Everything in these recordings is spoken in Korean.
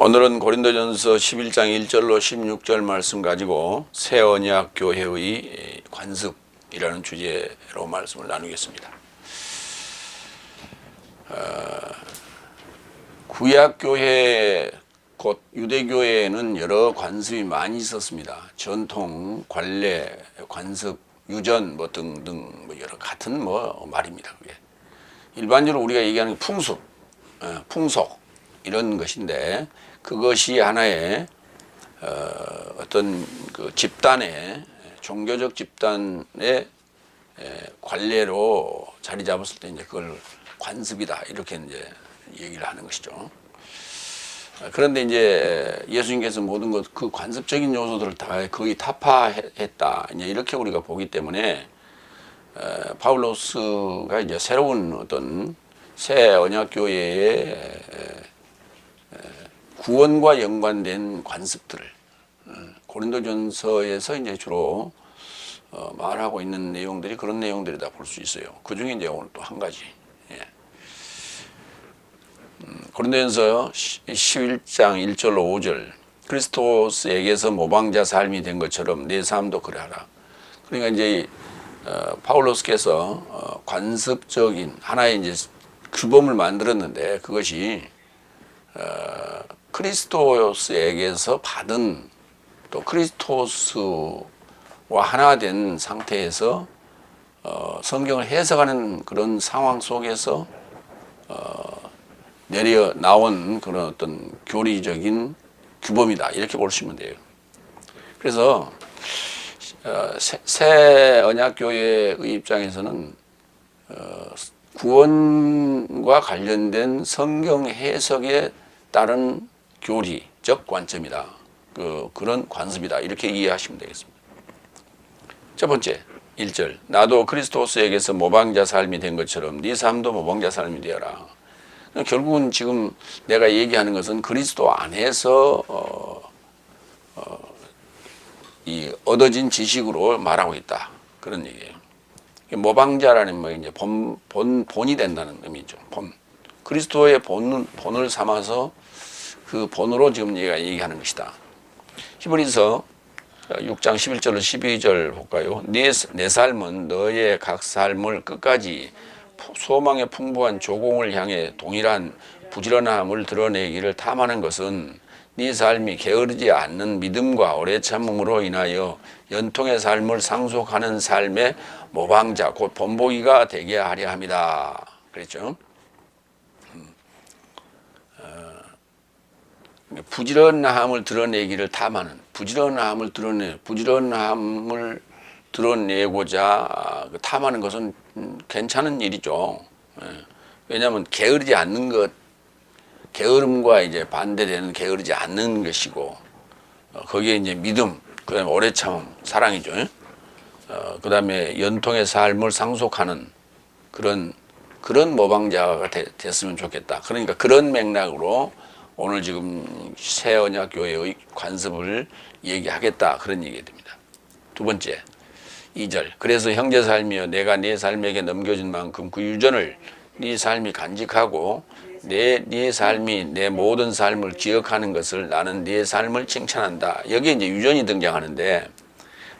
오늘은 고린도전서 11장 1절로 16절 말씀 가지고 새 언약 교회의 관습이라는 주제로 말씀을 나누겠습니다. 구약 교회 곧 유대교회에는 여러 관습이 많이 있었습니다. 전통, 관례, 관습, 유전 뭐 등등 뭐 여러 같은 말입니다. 그게 일반적으로 우리가 얘기하는 풍습, 풍속 이런 것인데 그것이 하나의 어떤 그 집단의 종교적 집단의 관례로 자리 잡았을 때 이제 그걸 관습이다 이렇게 이제 얘기를 하는 것이죠. 그런데 이제 예수님께서 모든 것 그 관습적인 요소들을 다 거의 타파했다 이제 이렇게 우리가 보기 때문에 바울로스가 이제 새로운 어떤 새 언약 교회의 구원과 연관된 관습들을 고린도전서에서 이제 주로 말하고 있는 내용들이 그런 내용들이다 볼 수 있어요. 그 중에 이제 오늘 또 한 가지. 고린도전서 11장 1절로 5절 그리스도스에게서 모방자 삶이 된 것처럼 내 삶도 그래하라. 그러니까 이제 바울로스께서 관습적인 하나의 이제 규범을 만들었는데 그것이 그리스도스에게서 받은 또 그리스도스와 하나 된 상태에서 성경을 해석하는 그런 상황 속에서 내려 나온 그런 어떤 교리적인 규범이다 이렇게 보시면 돼요. 그래서 새 언약교회의 입장에서는 구원과 관련된 성경 해석에 따른 교리적 관점이다. 그런 관습이다. 이렇게 이해하시면 되겠습니다. 첫 번째, 1절. 나도 그리스도스에게서 모방자 삶이 된 것처럼 네 삶도 모방자 삶이 되어라. 결국은 지금 내가 얘기하는 것은 그리스도 안에서 이 얻어진 지식으로 말하고 있다. 그런 얘기예요. 모방자라는 뭐 이제 본이 된다는 의미죠. 본. 그리스도의 본을 삼아서 그 본으로 지금 얘가 얘기하는 것이다. 히브리서 6장 11절로 12절 볼까요? 내 삶은 너의 각 삶을 끝까지 소망의 풍부한 조공을 향해 동일한 부지런함을 드러내기를 탐하는 것은 네 삶이 게으르지 않는 믿음과 오래 참음으로 인하여 연통의 삶을 상속하는 삶의 모방자 곧 본보기가 되게 하려 함이다. 그랬죠? 부지런함을 드러내기를 탐하는 부지런함을 드러내고자 탐하는 것은 괜찮은 일이죠. 왜냐하면 게으르지 않는 것, 게으름과 이제 반대되는 게으르지 않는 것이고 거기에 이제 믿음, 그다음에 오래 참음, 사랑이죠. 그다음에 연통의 삶을 상속하는 그런 모방자가 됐으면 좋겠다. 그러니까 그런 맥락으로 오늘 지금 새 언약 교회의 관습을 얘기하겠다 그런 얘기가 됩니다. 두 번째 2절 그래서 형제 삶이여 내가 네 삶에게 넘겨준 만큼 그 유전을 네 삶이 간직하고 네 삶이 내 모든 삶을 기억하는 것을 나는 네 삶을 칭찬한다. 여기에 이제 유전이 등장하는데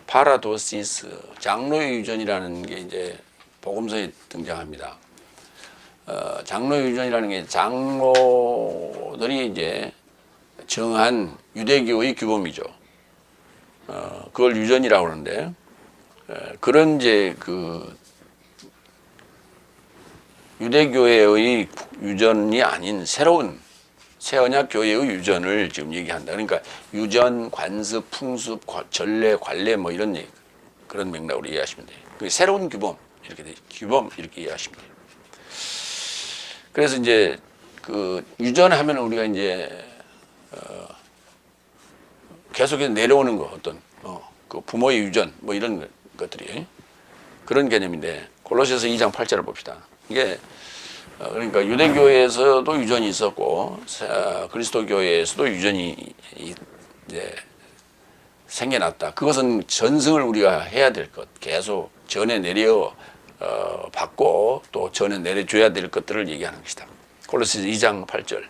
파라도시스 장로의 유전이라는 게 이제 복음서에 등장합니다. 장로의 유전이라는 게 장로들이 이제 정한 유대교의 규범이죠. 그걸 유전이라고 그러는데 그런 이제 그 유대교회의 유전이 아닌 새로운 새 언약 교회의 유전을 지금 얘기한다. 그러니까 유전, 관습, 풍습, 전례, 관례 뭐 이런 얘기, 그런 맥락으로 이해하시면 돼요. 새로운 규범 이렇게 이해하시면 돼요. 그래서 이제 그 유전하면 우리가 이제 계속해서 내려오는 거 어떤 그 부모의 유전 뭐 이런 것들이 그런 개념인데 골로새서 2장 8절을 봅시다. 이게 그러니까 유대교회에서도 유전이 있었고 그리스도교회에서도 유전이 이제 생겨났다. 그것은 전승을 우리가 해야 될 것, 계속 전해 내려 받고 또 전해 내려줘야 될 것들을 얘기하는 것이다. 골로새서 2장 8절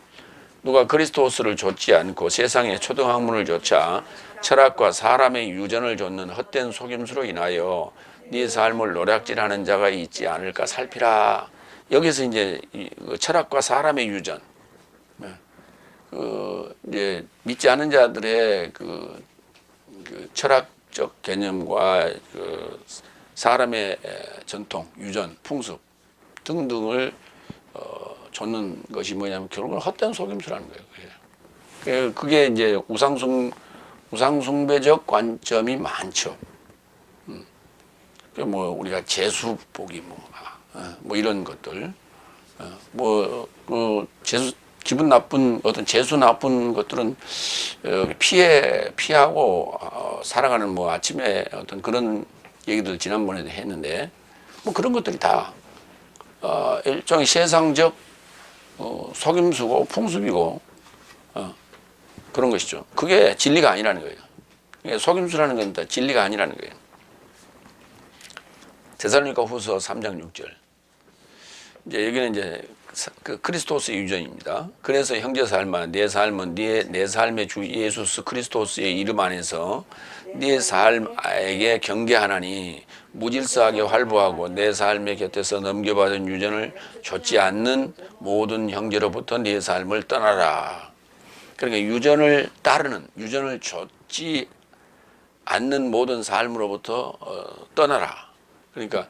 누가 그리스도스를 좇지 않고 세상에 초등학문을 좇아 철학과 사람의 유전을 좇는 헛된 속임수로 인하여 네 삶을 노략질하는 자가 있지 않을까 살피라. 여기서 이제 철학과 사람의 유전, 이제 믿지 않은 자들의 그 철학적 개념과 그 사람의 전통, 유전, 풍습 등등을 좇는 것이 뭐냐면 결국은 헛된 속임수라는 거예요. 그게 이제 우상숭배적 관점이 많죠. 뭐 우리가 재수보기 뭐 이런 것들, 기분 나쁜 어떤 재수 나쁜 것들은 피하고 살아가는 뭐 아침에 어떤 그런 얘기들 지난번에도 했는데 뭐 그런 것들이 다 일종의 세상적 속임수고 풍습이고 그런 것이죠. 그게 진리가 아니라는 거예요. 속임수라는 건 다 진리가 아니라는 거예요. 데살로니가 후서 3장 6절. 이제 여기는 이제 그 그리스도스의 유전입니다. 그래서 형제 삶아 내 삶은 내 삶의 주 예수 그리스도스의 이름 안에서 네 삶에게 경계하나니 무질서하게 활보하고 내 삶의 곁에서 넘겨받은 유전을 좇지 않는 모든 형제로부터 네 삶을 떠나라. 그러니까 유전을 따르는, 유전을 좇지 않는 모든 삶으로부터 떠나라. 그러니까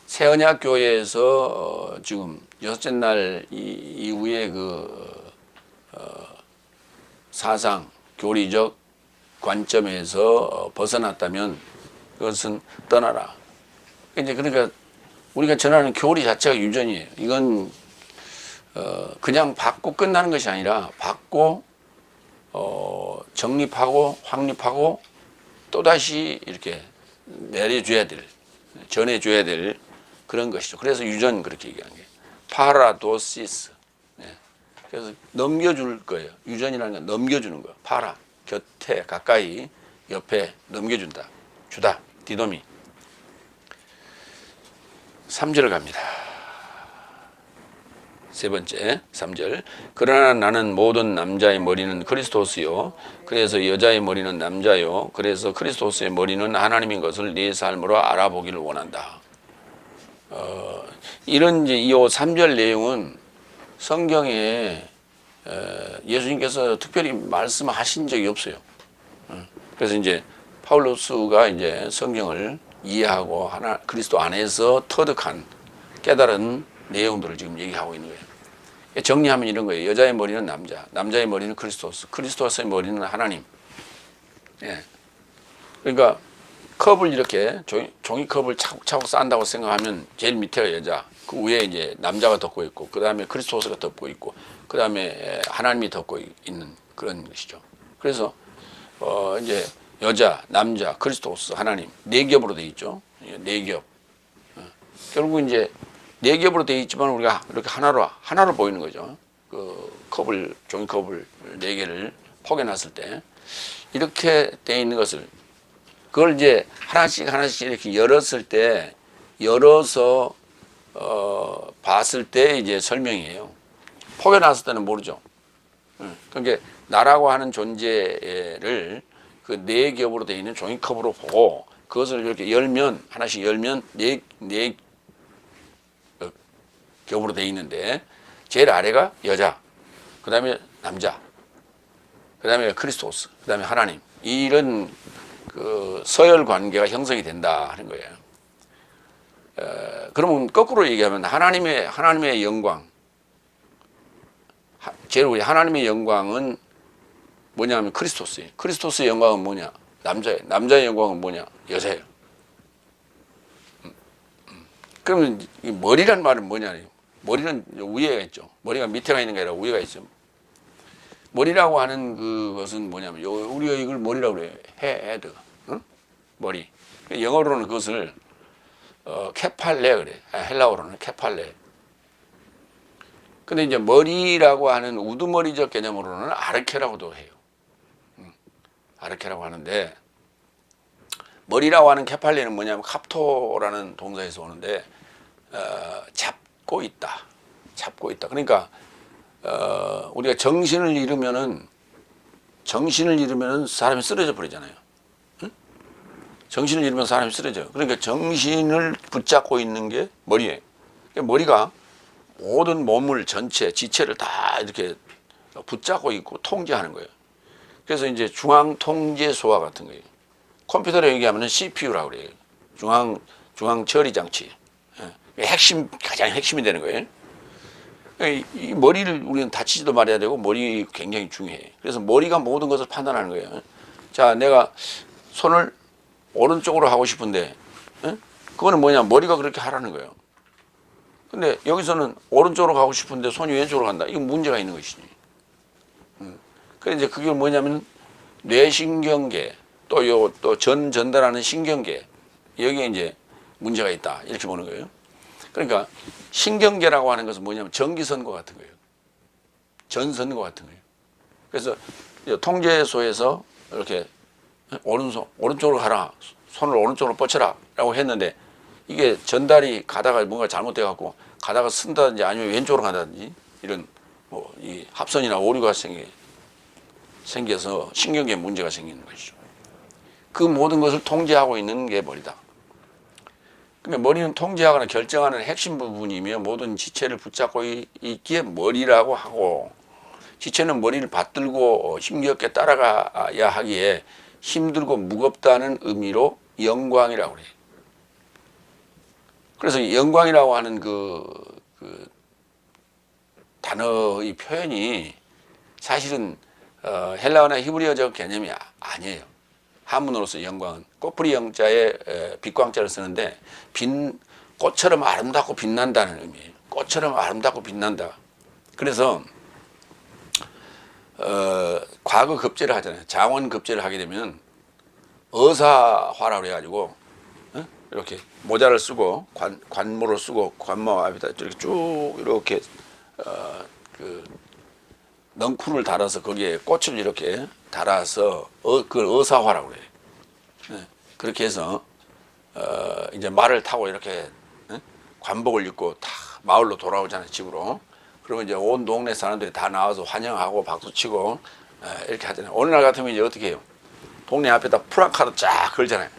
새언약 교회에서 지금 여섯째 날 이후에 그 사상 교리적 관점에서 벗어났다면 그것은 떠나라. 이제 그러니까 우리가 전하는 교리 자체가 유전이에요. 이건 그냥 받고 끝나는 것이 아니라 받고 정립하고 확립하고 또다시 이렇게 내려줘야 될, 전해줘야 될 그런 것이죠. 그래서 유전 그렇게 얘기하는 게 파라도시스. 그래서 넘겨줄 거예요. 유전이라는 건 넘겨주는 거예요. 파라, 곁에, 가까이, 옆에 넘겨준다. 주다. 디도미. 3절 갑니다. 세 번째, 3절. 그러나 나는 모든 남자의 머리는 그리스도스요. 그래서 여자의 머리는 남자요. 그래서 그리스도스의 머리는 하나님인 것을 네 삶으로 알아보기를 원한다. 이런 이제 이 3절 내용은 성경에 예수님께서 특별히 말씀하신 적이 없어요. 그래서 이제 파울로스가 이제 성경을 이해하고 그리스도 안에서 터득한 깨달은 내용들을 지금 얘기하고 있는 거예요. 정리하면 이런 거예요. 여자의 머리는 남자, 남자의 머리는 그리스도스, 그리스도스의 머리는 하나님. 그러니까 컵을 이렇게 종이컵을 차곡차곡 쌓는다고 생각하면 제일 밑에가 여자, 그 위에 이제 남자가 덮고 있고, 그 다음에 그리스도스가 덮고 있고, 그 다음에 하나님이 덮고 있는 그런 것이죠. 그래서 이제 여자, 남자, 그리스도스, 하나님 네 겹으로 되어 있죠. 네 겹. 결국 이제 네 겹으로 되어 있지만 우리가 이렇게 하나로 보이는 거죠. 그 종이컵을 네 개를 포개놨을 때 이렇게 되어 있는 것을 그걸 이제 하나씩 이렇게 열어서 봤을 때 이제 설명이에요. 포개놨을 때는 모르죠. 그러니까 나라고 하는 존재를 그 네 겹으로 되어 있는 종이컵으로 보고 그것을 이렇게 하나씩 열면 네 겹으로 되어 있는데 제일 아래가 여자, 그 다음에 남자, 그 다음에 그리스도스, 그 다음에 하나님, 이런 그 서열 관계가 형성이 된다 하는 거예요. 그러면 거꾸로 얘기하면 하나님의 영광, 제일 하나님의 영광은 뭐냐면 그리스도스예요. 그리스도스의 영광은 뭐냐? 남자예요. 남자의 영광은 뭐냐? 여자예요. 그러면 이 머리란 말은 뭐냐? 머리는 위에가 있죠. 머리가 밑에가 있는 게 아니라 위에가 있죠. 머리라고 하는 그것은 뭐냐면 우리가 이걸 머리라고 그래요. 헤드, 응? 머리. 영어로는 그것을 케팔레 그래. 헬라어로는 케팔레. 근데 이제 머리라고 하는 우두머리적 개념으로는 아르케라고도 해요. 아르케라고 하는데 머리라고 하는 케팔레는 뭐냐면 캅토라는 동사에서 오는데 잡고 있다. 잡고 있다. 그러니까 우리가 정신을 잃으면은 사람이 쓰러져 버리잖아요. 응? 정신을 잃으면 사람이 쓰러져요. 그러니까 정신을 붙잡고 있는 게 머리예요. 그러니까 머리가 모든 몸을 전체 지체를 다 이렇게 붙잡고 있고 통제하는 거예요. 그래서 이제 중앙통제소와 같은 거예요. 컴퓨터로 얘기하면 CPU라고 그래요. 중앙 처리 장치. 가장 핵심이 되는 거예요. 이 머리를 우리는 다치지도 말아야 되고 머리 굉장히 중요해. 그래서 머리가 모든 것을 판단하는 거예요. 자, 내가 손을 오른쪽으로 하고 싶은데, 그거는 뭐냐? 머리가 그렇게 하라는 거예요. 근데 여기서는 오른쪽으로 가고 싶은데 손이 왼쪽으로 간다. 이건 문제가 있는 것이지. 그래서 이제 그게 뭐냐면 뇌신경계 또 전달하는 신경계 여기에 이제 문제가 있다. 이렇게 보는 거예요. 그러니까 신경계라고 하는 것은 뭐냐면 전기선과 같은 거예요. 전선과 같은 거예요. 그래서 통제소에서 이렇게 오른쪽으로 가라. 손을 오른쪽으로 뻗쳐라. 라고 했는데 이게 전달이 가다가 뭔가 잘못돼 갖고 가다가 쓴다든지 아니면 왼쪽으로 간다든지 이런 뭐 이 합선이나 오류가 생겨서 신경계에 문제가 생기는 것이죠. 그 모든 것을 통제하고 있는 게 머리다. 그러니까 머리는 통제하거나 결정하는 핵심 부분이며 모든 지체를 붙잡고 있기에 머리라고 하고, 지체는 머리를 받들고 힘겹게 따라가야 하기에 힘들고 무겁다는 의미로 영광이라고 그래요. 그래서 영광이라고 하는 그 단어의 표현이 사실은 헬라어나 히브리어적 개념이 아니에요. 한문으로서 영광은 꽃뿌리 영자에 빛광자를 쓰는데 꽃처럼 아름답고 빛난다는 의미예요. 꽃처럼 아름답고 빛난다. 그래서 과거 급제를 하잖아요. 장원 급제를 하게 되면 어사화라고 해가지고 이렇게 모자를 쓰고 관모를 쓰고 관모 앞에다 이렇게 쭉 이렇게 그 넝쿨을 달아서 거기에 꽃을 이렇게 달아서 그걸 어사화라고 그래요. 그렇게 해서 이제 말을 타고 이렇게 관복을 입고 다 마을로 돌아오잖아요, 집으로. 그러면 이제 온 동네 사람들이 다 나와서 환영하고 박수치고 이렇게 하잖아요. 오늘날 같으면 이제 어떻게 해요? 동네 앞에다 프라카드 쫙 걸잖아요.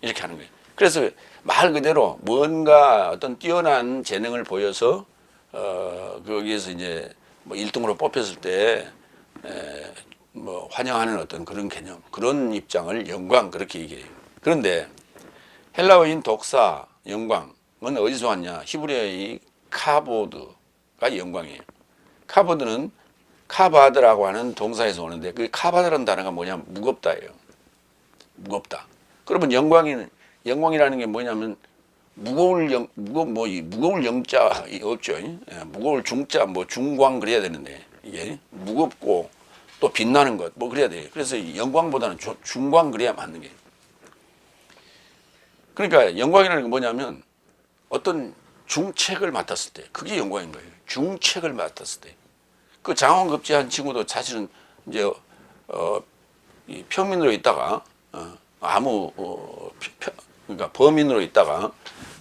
이렇게 하는 거예요. 그래서 말 그대로 뭔가 어떤 뛰어난 재능을 보여서 거기에서 이제 뭐 1등으로 뽑혔을 때 뭐 환영하는 어떤 그런 개념, 그런 입장을 영광 그렇게 얘기해요. 그런데 헬라어인 독사 영광은 어디서 왔냐? 히브리어의 카보드가 영광이에요. 카보드는 카바드라고 하는 동사에서 오는데 그 카바드라는 단어가 뭐냐면 무겁다예요. 무겁다. 그러면 영광이라는 게 뭐냐면 무거울 영자 없죠. 무거울 중자 뭐 중광 그래야 되는데 이게 무겁고 또 빛나는 것 뭐 그래야 돼요. 그래서 영광보다는 중광 그래야 맞는 게. 그러니까 영광이라는 게 뭐냐면 어떤 중책을 맡았을 때 그게 영광인 거예요. 중책을 맡았을 때. 그 장원급제한 친구도 사실은 이제 이 평민으로 있다가 그러니까 범인으로 있다가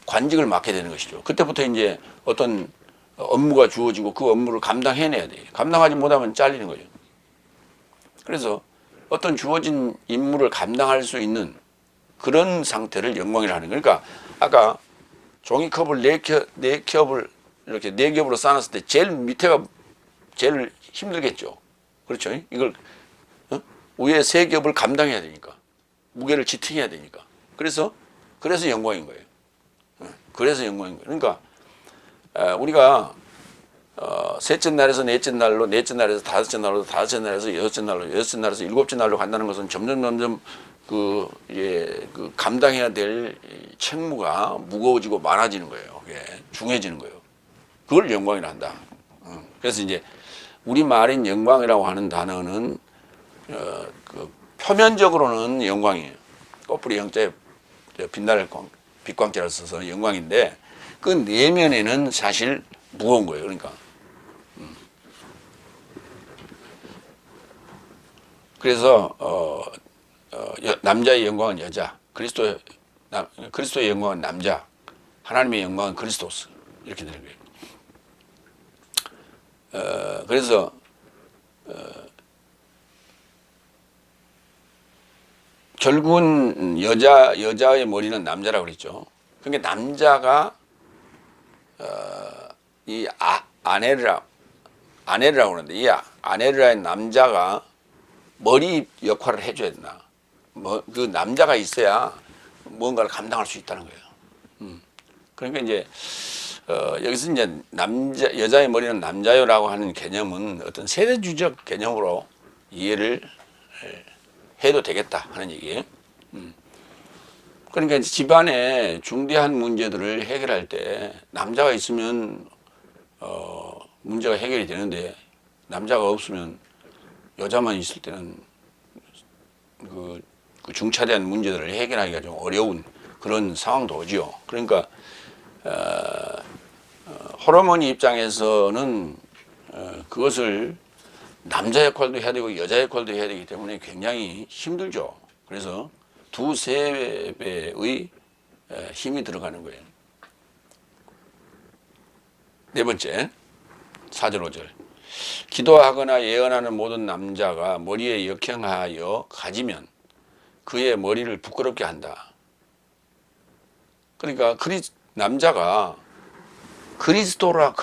관직을 맡게 되는 것이죠. 그때부터 이제 어떤 업무가 주어지고 그 업무를 감당해내야 돼요. 감당하지 못하면 잘리는 거죠. 그래서 어떤 주어진 임무를 감당할 수 있는 그런 상태를 영광이라 하는 거예요. 그러니까 아까 종이컵을 네 겹을 이렇게 네 겹으로 쌓았을 때 제일 밑에가 제일 힘들겠죠. 그렇죠? 이걸 위에 세 겹을 감당해야 되니까 무게를 지탱해야 되니까. 그래서 영광인 거예요. 그래서 영광인 거예요. 그러니까 우리가 셋째 날에서 넷째 날로, 넷째 날에서 다섯째 날로, 다섯째 날에서 여섯째 날로, 여섯째 날에서 일곱째 날로 간다는 것은 점점 그 감당해야 될 책무가 무거워지고 많아지는 거예요. 그게 중해지는 거예요. 그걸 영광이라 한다. 그래서 이제 우리 말인 영광이라고 하는 단어는 그 표면적으로는 영광이에요. 꽃뿌리 영자에 빛날 빛광자를 써서 영광인데 그 내면에는 사실 무거운 거예요. 그러니까 그래서 남자의 영광은 여자, 그리스도의 영광은 남자, 하나님의 영광은 그리스도스 이렇게 되는 거예요. 그래서 결국은 여자의 머리는 남자라고 그랬죠. 그러니까 남자가 이 아내라고 그러는데 이 아내라는 남자가 머리 역할을 해줘야 된다. 뭐 그 남자가 있어야 뭔가를 감당할 수 있다는 거예요. 그러니까 이제 여기서 이제 여자의 머리는 남자요라고 하는 개념은 어떤 세대주적 개념으로 이해를 해도 되겠다 하는 얘기예요. 그러니까 이제 집안의 중대한 문제들을 해결할 때 남자가 있으면 문제가 해결이 되는데 남자가 없으면 여자만 있을 때는 그 중차대한 문제들을 해결하기가 좀 어려운 그런 상황도 오지요. 그러니까 호르몬이 입장에서는 그것을 남자 역할도 해야 되고 여자 역할도 해야 되기 때문에 굉장히 힘들죠. 그래서 두세 배의 힘이 들어가는 거예요. 네 번째, 4절 5절. 기도하거나 예언하는 모든 남자가 머리에 역행하여 가지면 그의 머리를 부끄럽게 한다. 그러니까 남자가 그리스도라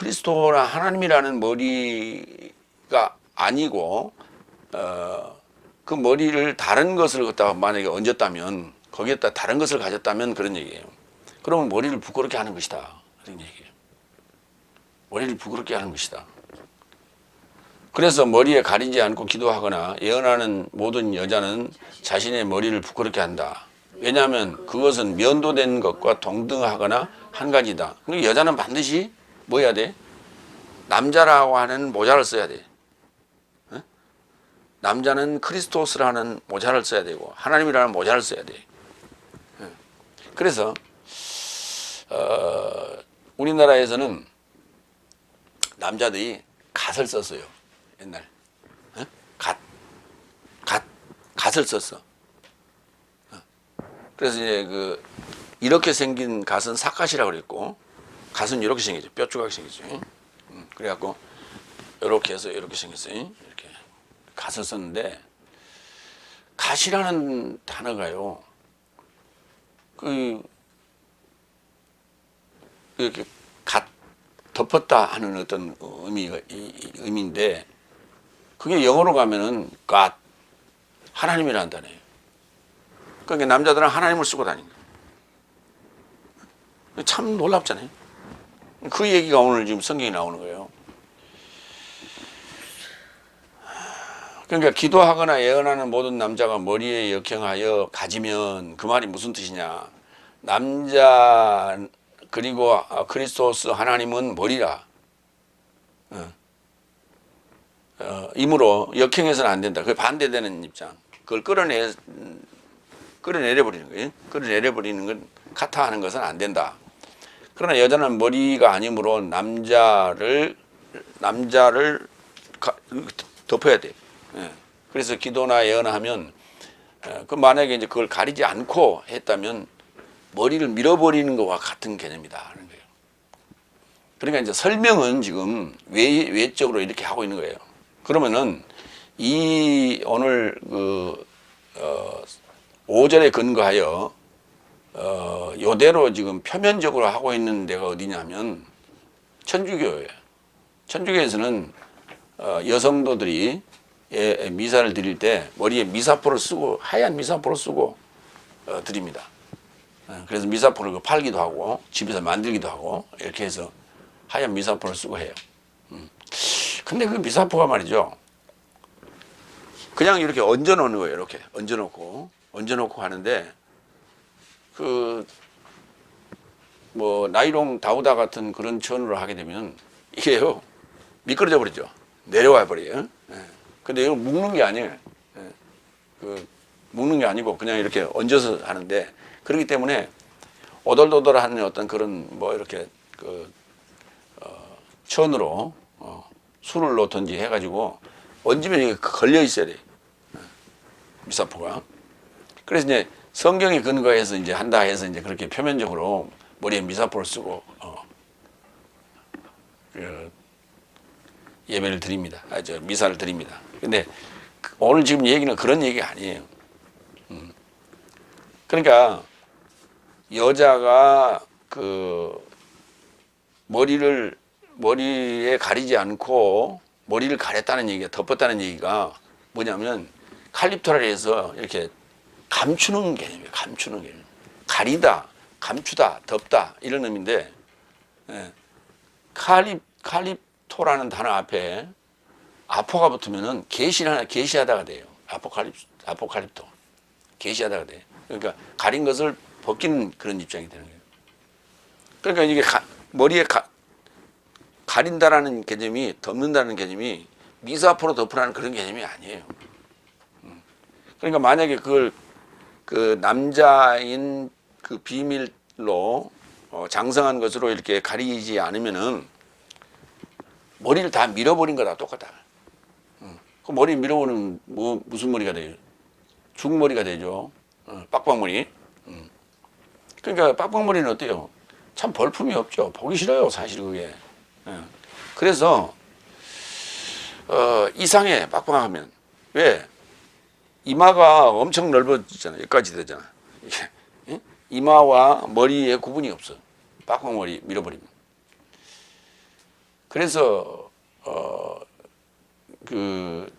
하나님이라는 머리가 아니고 그 머리를 다른 것을 갖다가 만약에 얹었다면 거기에다 다른 것을 가졌다면 그런 얘기예요. 그러면 머리를 부끄럽게 하는 것이다. 그런 얘기예요. 머리를 부끄럽게 하는 것이다. 그래서 머리에 가리지 않고 기도하거나 예언하는 모든 여자는 자신의 머리를 부끄럽게 한다. 왜냐하면 그것은 면도된 것과 동등하거나 한 가지다. 그러니까 여자는 반드시 뭐 해야 돼? 남자라고 하는 모자를 써야 돼. 남자는 크리스토스라는 모자를 써야 되고 하나님이라는 모자를 써야 돼. 그래서 우리나라에서는 남자들이 갓을 썼어요. 옛날 갓을 썼어. 그래서 이제 이렇게 생긴 갓은 삿갓이라고 그랬고 갓은 이렇게 생기죠. 뾰족하게 생기죠. 그래갖고 이렇게 해서 이렇게 생겼어요. 이렇게 갓을 썼는데 갓이라는 단어가요. 이렇게 갓 덮었다 하는 어떤 의미인데 그게 영어로 가면은 God 하나님이라는 단어예요. 그러니까 남자들은 하나님을 쓰고 다니는 거예요. 참 놀랍잖아요. 그 얘기가 오늘 지금 성경에 나오는 거예요. 그러니까 기도하거나 예언하는 모든 남자가 머리에 역행하여 가지면 그 말이 무슨 뜻이냐. 남자 그리고 그리스도스 하나님은 머리라. 이므로 역행해서는 안 된다. 그 반대되는 입장. 그걸 끌어내려버리는 거예요. 끌어내려버리는 건 카타하는 것은 안 된다. 그러나 여자는 머리가 아니므로 남자를 덮어야 돼. 그래서 기도나 예언하면 그 만약에 이제 그걸 가리지 않고 했다면 머리를 밀어버리는 것과 같은 개념이다 하는 거예요. 그러니까 이제 설명은 지금 외적으로 이렇게 하고 있는 거예요. 그러면은 이 오늘 5절에 근거하여 요대로 지금 표면적으로 하고 있는 데가 어디냐면 천주교예요. 천주교에서는 여성도들이 미사를 드릴 때 머리에 미사포를 쓰고 하얀 미사포를 쓰고 드립니다. 그래서 미사포를 팔기도 하고 집에서 만들기도 하고 이렇게 해서 하얀 미사포를 쓰고 해요. 근데 그 미사포가 말이죠. 그냥 이렇게 얹어 놓는 거예요. 이렇게 얹어 놓고 하는데 뭐 나이롱 다우다 같은 그런 천으로 하게 되면 이게요 미끄러져 버리죠. 내려와 버려요. 근데 이거 묶는 게 아니에요. 묶는 게 아니고 그냥 이렇게 얹어서 하는데 그렇기 때문에 오돌도돌한 어떤 그런 뭐 이렇게 천으로 술을 놓든지 해가지고 얹으면 이게 걸려 있어야 돼. 미사포가. 그래서 이제 성경에 근거해서 이제 한다 해서 이제 그렇게 표면적으로 머리에 미사포를 쓰고 예배를 드립니다. 미사를 드립니다. 근데 오늘 지금 얘기는 그런 얘기가 아니에요. 그러니까 여자가 그 머리에 가리지 않고 머리를 가렸다는 얘기가, 덮었다는 얘기가 뭐냐면 칼립토라 해서 이렇게 감추는 개념이에요. 감추는 개념. 가리다, 감추다, 덮다 이런 의미인데, 예. 칼립토라는 단어 앞에 아포가 붙으면은 계시하다가 돼요. 아포칼립토. 계시하다가 돼. 그러니까 가린 것을 벗기는 그런 입장이 되는 거예요. 그러니까 이게 머리에 가린다라는 개념이, 덮는다는 개념이 미사포로 덮으라는 그런 개념이 아니에요. 그러니까 만약에 그걸 그 남자인 그 비밀로 장성한 것으로 이렇게 가리지 않으면은 머리를 다 밀어버린 거다 똑같다. 그 머리 밀어버리면 무슨 머리가 돼요? 죽머리가 되죠. 빡빡머리. 그러니까 빡빡머리는 어때요? 참 볼품이 없죠. 보기 싫어요, 사실 그게. 그래서 이상해, 빡빡하면. 왜? 이마가 엄청 넓어지잖아. 여기까지 되잖아. 이게, 이마와 머리에 구분이 없어. 빡빡머리 밀어버리면. 그래서 그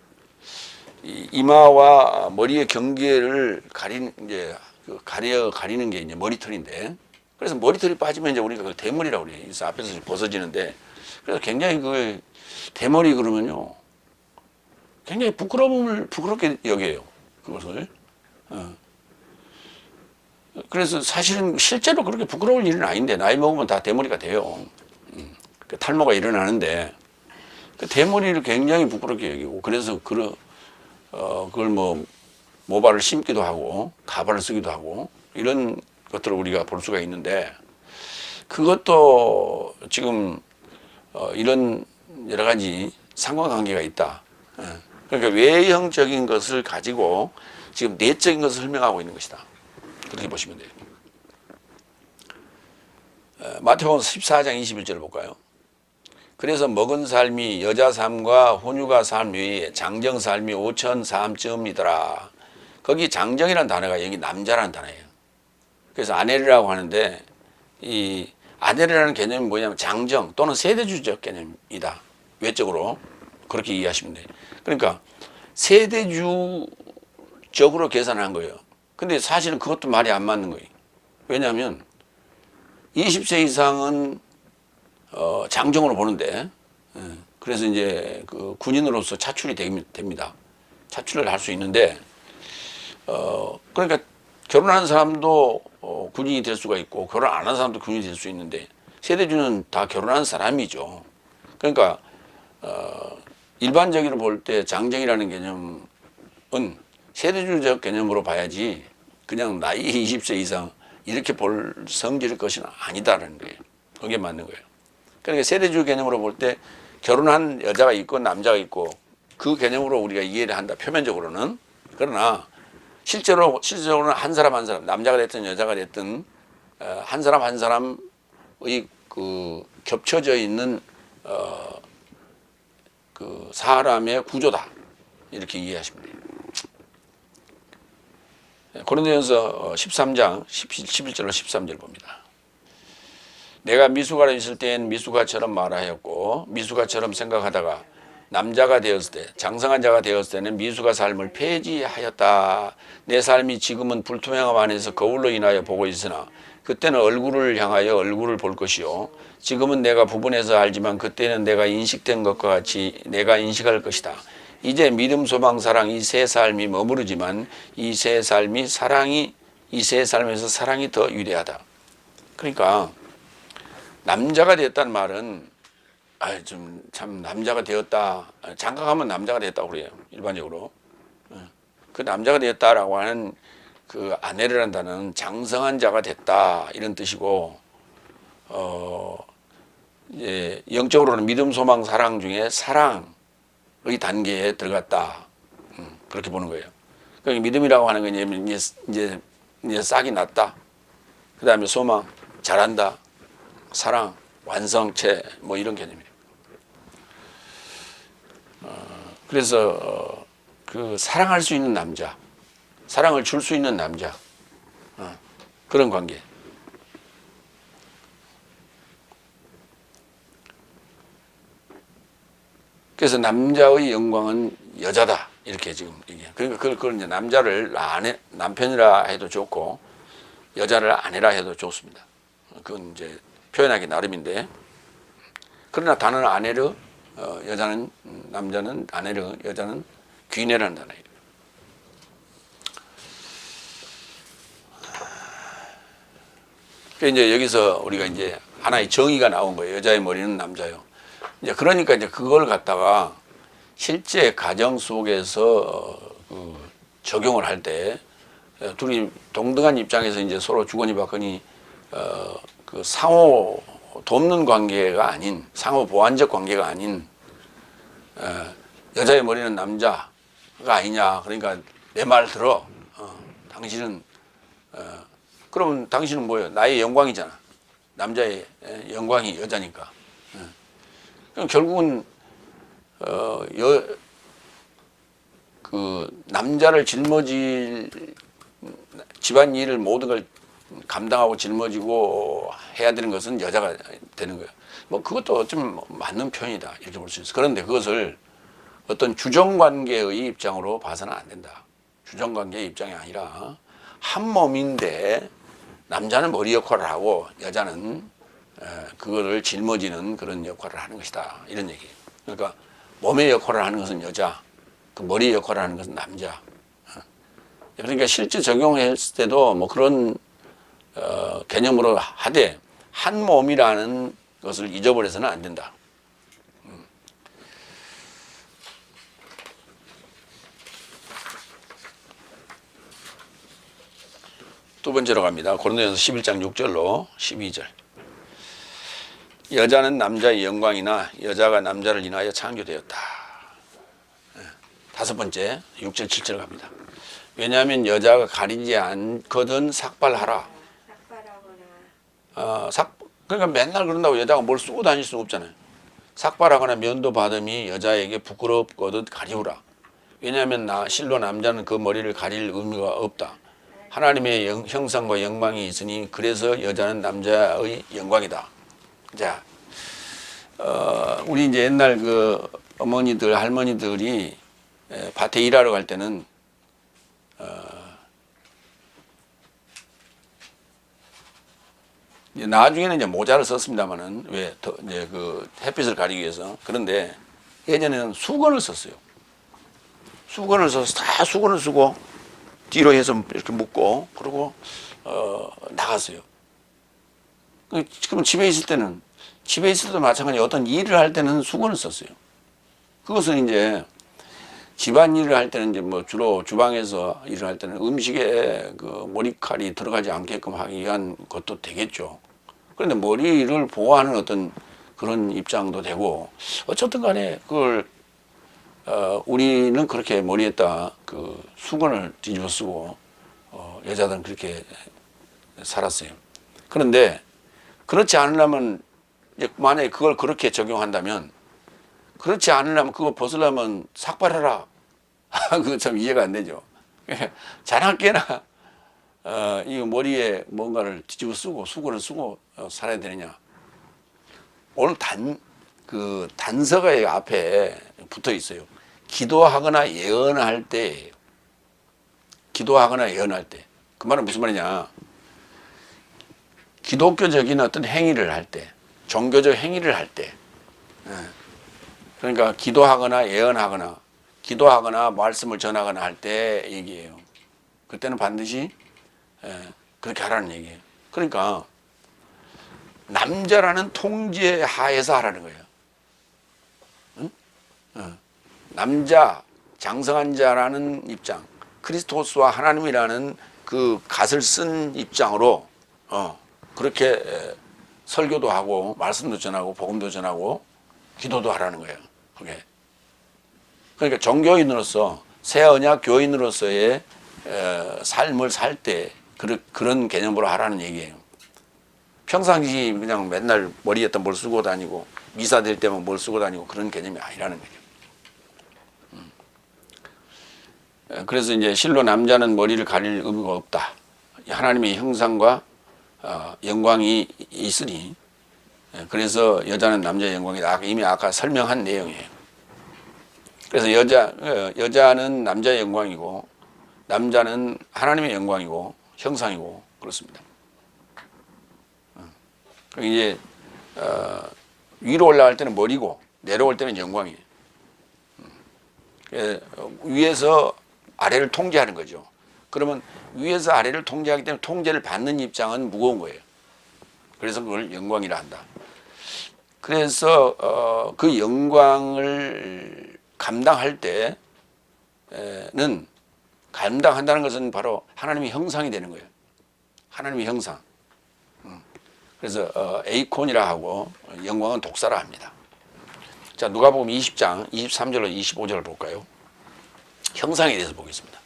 이마와 머리의 경계를 가리는 게 이제 머리털인데, 그래서 머리털이 빠지면 이제 우리가 그 대머리라고 그래요. 그래서 앞에서 벗어지는데, 그래서 굉장히 그 대머리 그러면요, 굉장히 부끄럽게 여겨요. 그것을. 그래서 사실은 실제로 그렇게 부끄러울 일은 아닌데, 나이 먹으면 다 대머리가 돼요. 그 탈모가 일어나는데, 그 대머리를 굉장히 부끄럽게 여기고, 그래서 그걸 모발을 심기도 하고, 가발을 쓰기도 하고, 이런 것들을 우리가 볼 수가 있는데, 그것도 지금, 이런 여러 가지 상관관계가 있다. 그러니까 외형적인 것을 가지고 지금 내적인 것을 설명하고 있는 것이다. 그렇게 보시면 돼요. 마태복음 14장 21절을 볼까요? 그래서 먹은 삶이 여자 삶과 혼유가 삶 외에 장정 삶이 5천 삶쯤이더라. 거기 장정이라는 단어가 여기 남자라는 단어예요. 그래서 아내라고 하는데, 이 아내라는 개념이 뭐냐면 장정 또는 세대주적 개념이다. 외적으로 그렇게 이해하시면 돼요. 그러니까 세대주적으로 계산한 거예요. 근데 사실은 그것도 말이 안 맞는 거예요. 왜냐하면 20세 이상은 장정으로 보는데, 그래서 이제 그 군인으로서 차출이 됩니다. 차출을 할 수 있는데, 그러니까 결혼한 사람도 군인이 될 수가 있고, 결혼 안 한 사람도 군인이 될 수 있는데, 세대주는 다 결혼한 사람이죠. 그러니까 일반적으로 볼 때 장정이라는 개념은 세대주적 개념으로 봐야지, 그냥 나이 20세 이상 이렇게 볼 성질의 것은 아니다라는 거예요. 그게 맞는 거예요. 그러니까 세대주 개념으로 볼 때 결혼한 여자가 있고 남자가 있고 그 개념으로 우리가 이해를 한다. 표면적으로는. 그러나 실제로는 한 사람 한 사람, 남자가 됐든 여자가 됐든 한 사람 한 사람의 그 겹쳐져 있는 그 사람의 구조다. 이렇게 이해하시면 돼요. 고린도전서 13장 11절로 13절 봅니다. 내가 미숙아로 있을 때엔 미숙아처럼 말하였고 미숙아처럼 생각하다가 남자가 되었을 때, 장성한 자가 되었을 때는 미숙아 삶을 폐지하였다. 내 삶이 지금은 불투명함 안에서 거울로 인하여 보고 있으나 그때는 얼굴을 향하여 얼굴을 볼 것이요. 지금은 내가 부분에서 알지만 그때는 내가 인식된 것과 같이 내가 인식할 것이다. 이제 믿음, 소망, 사랑 이 세 삶이 머무르지만 이 세 삶에서 사랑이 더 위대하다. 그러니까 남자가 됐다는 말은 참 남자가 되었다. 장가가면 남자가 됐다고 그래요. 일반적으로. 그 남자가 되었다라고 하는 그 아내를 한다는 장성한 자가 됐다 이런 뜻이고, 이제 영적으로는 믿음, 소망, 사랑 중에 사랑의 단계에 들어갔다. 그렇게 보는 거예요. 그러니까 믿음이라고 하는 건 이제 싹이 났다. 그 다음에 소망, 잘한다. 사랑, 완성체, 뭐 이런 개념이에요. 그래서 그 사랑할 수 있는 남자, 사랑을 줄 수 있는 남자, 그런 관계. 그래서 남자의 영광은 여자다 이렇게 지금 얘기해요. 그러니까 그걸 이제 남자를 남편이라 해도 좋고 여자를 아내라 해도 좋습니다. 그건 이제 표현하기 나름인데, 그러나 단어는 아내르, 여자는 남자는 아내르, 여자는 귀내라는 단어예요. 그러니까 이제 여기서 우리가 이제 하나의 정의가 나온 거예요. 여자의 머리는 남자요. 이제 그러니까 이제 그걸 갖다가 실제 가정 속에서 적용을 할 때 둘이 동등한 입장에서 이제 서로 주거니 받거니 그 상호 돕는 관계가 아닌, 상호 보완적 관계가 아닌 여자의 머리는 남자가 아니냐. 그러니까 내 말 들어. 당신은 그러면 당신은 뭐예요? 나의 영광이잖아. 남자의 영광이 여자니까. 그럼 결국은 그 남자를 짊어질 집안일을 모든 걸 감당하고 짊어지고 해야 되는 것은 여자가 되는 거예요. 뭐 그것도 좀 맞는 표현이다 이렇게 볼 수 있어요. 그런데 그것을 어떤 주정관계의 입장으로 봐서는 안 된다. 주정관계의 입장이 아니라 한 몸인데 남자는 머리 역할을 하고 여자는 그거를 짊어지는 그런 역할을 하는 것이다 이런 얘기예요. 그러니까 몸의 역할을 하는 것은 여자, 그 머리의 역할을 하는 것은 남자. 그러니까 실제 적용했을 때도 뭐 그런 개념으로 하되 한 몸이라는 것을 잊어버려서는 안 된다. 두 번째로 갑니다. 고린도전서 11장 6절로 12절. 여자는 남자의 영광이나 여자가 남자를 인하여 창조되었다. 다섯 번째 6절 7절 갑니다. 왜냐하면 여자가 가리지 않거든 삭발하라. 그러니까 맨날 그런다고 여자가 뭘 쓰고 다닐 수는 없잖아요. 삭발하거나 면도 받음이 여자에게 부끄럽거든 가리우라. 왜냐하면 실로 남자는 그 머리를 가릴 의무가 없다. 하나님의 형상과 영광이 있으니 그래서 여자는 남자의 영광이다. 자, 우리 이제 옛날 그 어머니들, 할머니들이 밭에 일하러 갈 때는 나중에는 이제 모자를 썼습니다만은 왜 이제 그 햇빛을 가리기 위해서. 그런데 예전에는 수건을 썼어요. 수건을 써서 다 수건을 쓰고 뒤로 해서 이렇게 묶고 그러고 나갔어요. 그럼 집에 있을 때도 마찬가지. 어떤 일을 할 때는 수건을 썼어요. 그것은 이제 집안일을 할 때는 이제 뭐 주로 주방에서 일을 할 때는 음식에 그 머리칼이 들어가지 않게끔 하기 위한 것도 되겠죠. 그런데 머리를 보호하는 어떤 그런 입장도 되고, 어쨌든 간에 그걸 우리는 그렇게 머리에다 그 수건을 뒤집어 쓰고 여자들은 그렇게 살았어요. 그런데 그렇지 않으려면, 만약에 그걸 그렇게 적용한다면, 그렇지 않으려면 그거 벗으려면 삭발해라. 그거 참 이해가 안 되죠. 자나깨나 이 머리에 뭔가를 뒤집어 쓰고 수건을 쓰고 살아야 되느냐. 오늘 단서가 앞에 붙어 있어요. 기도하거나 예언할 때예요. 기도하거나 예언할 때. 그 말은 무슨 말이냐. 기독교적인 어떤 행위를 할 때, 종교적 행위를 할 때, 그러니까 기도하거나 예언하거나, 기도하거나 말씀을 전하거나 할 때 얘기예요. 그때는 반드시 그렇게 하라는 얘기예요. 그러니까 남자라는 통제 하에서 하라는 거예요. 응? 남자, 장성한 자라는 입장, 그리스도스와 하나님이라는 그 갓을 쓴 입장으로 그렇게 설교도 하고 말씀도 전하고 복음도 전하고 기도도 하라는 거예요. 그게. 그러니까 종교인으로서, 새 언약 교인으로서의 삶을 살 때 그런 개념으로 하라는 얘기예요. 평상시 그냥 맨날 머리에다 뭘 쓰고 다니고 미사 될 때만 뭘 쓰고 다니고 그런 개념이 아니라는 거죠. 그래서 이제 실로 남자는 머리를 가릴 의무가 없다. 하나님의 형상과 영광이 있으니 그래서 여자는 남자의 영광이다. 이미 아까 설명한 내용이에요. 그래서 여자는 남자의 영광이고 남자는 하나님의 영광이고 형상이고 그렇습니다. 이제 위로 올라갈 때는 머리고 내려올 때는 영광이에요. 위에서 아래를 통제하는 거죠. 그러면 위에서 아래를 통제하기 때문에 통제를 받는 입장은 무거운 거예요. 그래서 그걸 영광이라 한다. 그래서 그 영광을 감당할 때는 감당한다는 것은 바로 하나님의 형상이 되는 거예요. 하나님의 형상. 그래서 에이콘이라 하고 영광은 독사라 합니다. 자, 누가복음 20장 23절로 25절을 볼까요? 형상에 대해서 보겠습니다.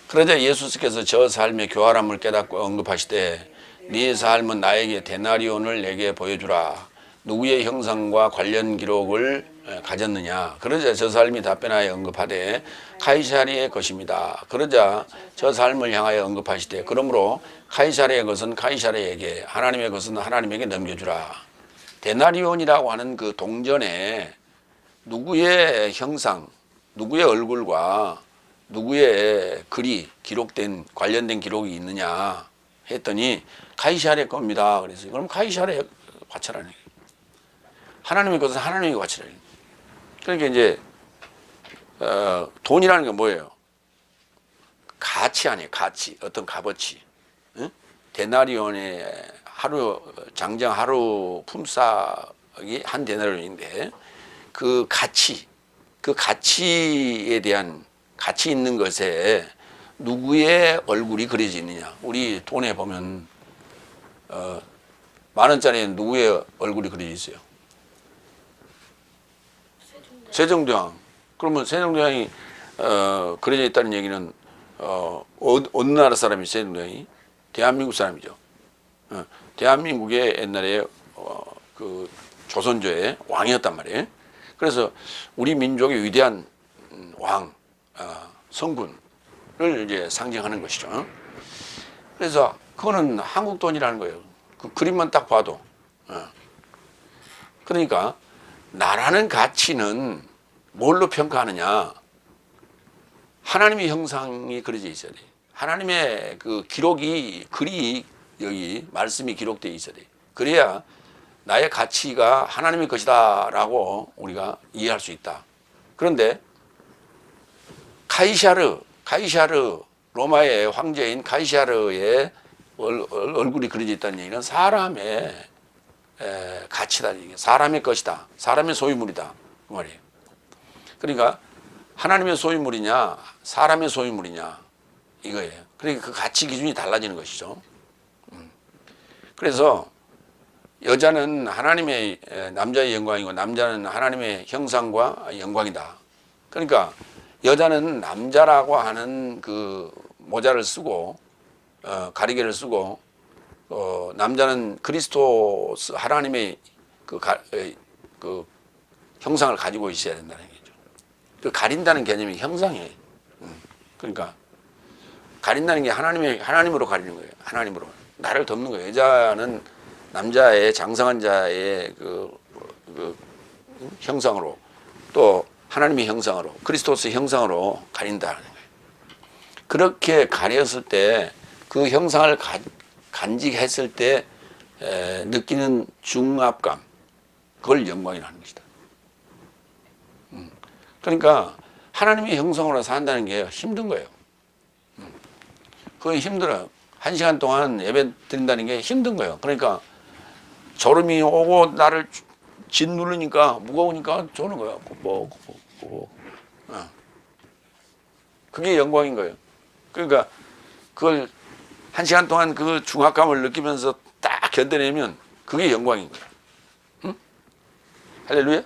그러자 예수께서 저 삶의 교활함을 깨닫고 언급하시되 네 삶은 나에게 데나리온을 내게 보여주라. 누구의 형상과 관련 기록을 가졌느냐. 그러자 저 삶이 답변하여 언급하되 카이사리의 것입니다. 그러자 저 삶을 향하여 언급하시되 그러므로 카이사리의 것은 카이사리에게 하나님의 것은 하나님에게 넘겨주라. 데나리온이라고 하는 그 동전에 누구의 형상, 누구의 얼굴과 누구의 글이 기록된 관련된 기록이 있느냐 했더니 카이사르의 겁니다. 그래서 그럼 카이사르에 바쳐라는 얘기예요. 하나님의 것은 하나님에게 바쳐라. 그러니까 이제 돈이라는 게 뭐예요? 가치 아니에요. 가치. 어떤 값어치. 응? 데나리온의 하루 장정 하루 품삯이 한 데나리온인데 그 가치, 그 가치에 대한 가치 있는 것에 누구의 얼굴이 그려져 있느냐. 우리 돈에 보면 10,000원짜리에 누구의 얼굴이 그려져 있어요? 세종대왕. 그러면 세종대왕이 그려져 있다는 얘기는 어느 나라 사람이 세종대왕이? 대한민국 사람이죠. 대한민국의 옛날에 그 조선조의 왕이었단 말이에요. 그래서 우리 민족의 위대한 왕, 성군을 이제 상징하는 것이죠. 그래서 그거는 한국 돈이라는 거예요. 그 그림만 딱 봐도. 그러니까 나라는 가치는 뭘로 평가하느냐? 하나님의 형상이 그려져 있어야 돼. 하나님의 그 기록이 글이 여기 말씀이 기록되어 있어야 돼. 그래야 나의 가치가 하나님의 것이다라고 우리가 이해할 수 있다. 그런데 카이사르 로마의 황제인 카이사르의 얼굴이 그려져 있다는 얘기는 사람의 가치다. 사람의 것이다. 사람의 소유물이다. 그 말이에요. 그러니까 하나님의 소유물이냐 사람의 소유물이냐 이거예요. 그러니까 그 가치 기준이 달라지는 것이죠. 그래서 여자는 하나님의 남자의 영광이고 남자는 하나님의 형상과 영광이다. 그러니까 여자는 남자라고 하는 그 모자를 쓰고 가리개를 쓰고 남자는 그리스도 하나님의 그 형상을 가지고 있어야 된다는 얘기죠. 그 가린다는 개념이 형상이에요. 그러니까 가린다는 게 하나님으로 가리는 거예요. 하나님으로 나를 덮는 거예요. 여자는 남자의 장성한 자의 그 형상으로 또 하나님의 형상으로 그리스도스의 형상으로 가린다는 거예요. 그렇게 가렸을 때 그 형상을 간직했을 때 느끼는 중압감, 그걸 영광이라는 것이다. 그러니까 하나님의 형상으로 산다는 게 힘든 거예요. 그게 힘들어요. 1시간 동안 예배 드린다는 게 힘든 거예요. 그러니까 졸음이 오고 나를 짓누르니까 무거우니까 조는 거예요. 그게 영광인 거예요. 그러니까 그걸 1시간 동안 그 중압감을 느끼면서 딱 견뎌내면 그게 영광인 거예요. 응? 할렐루야?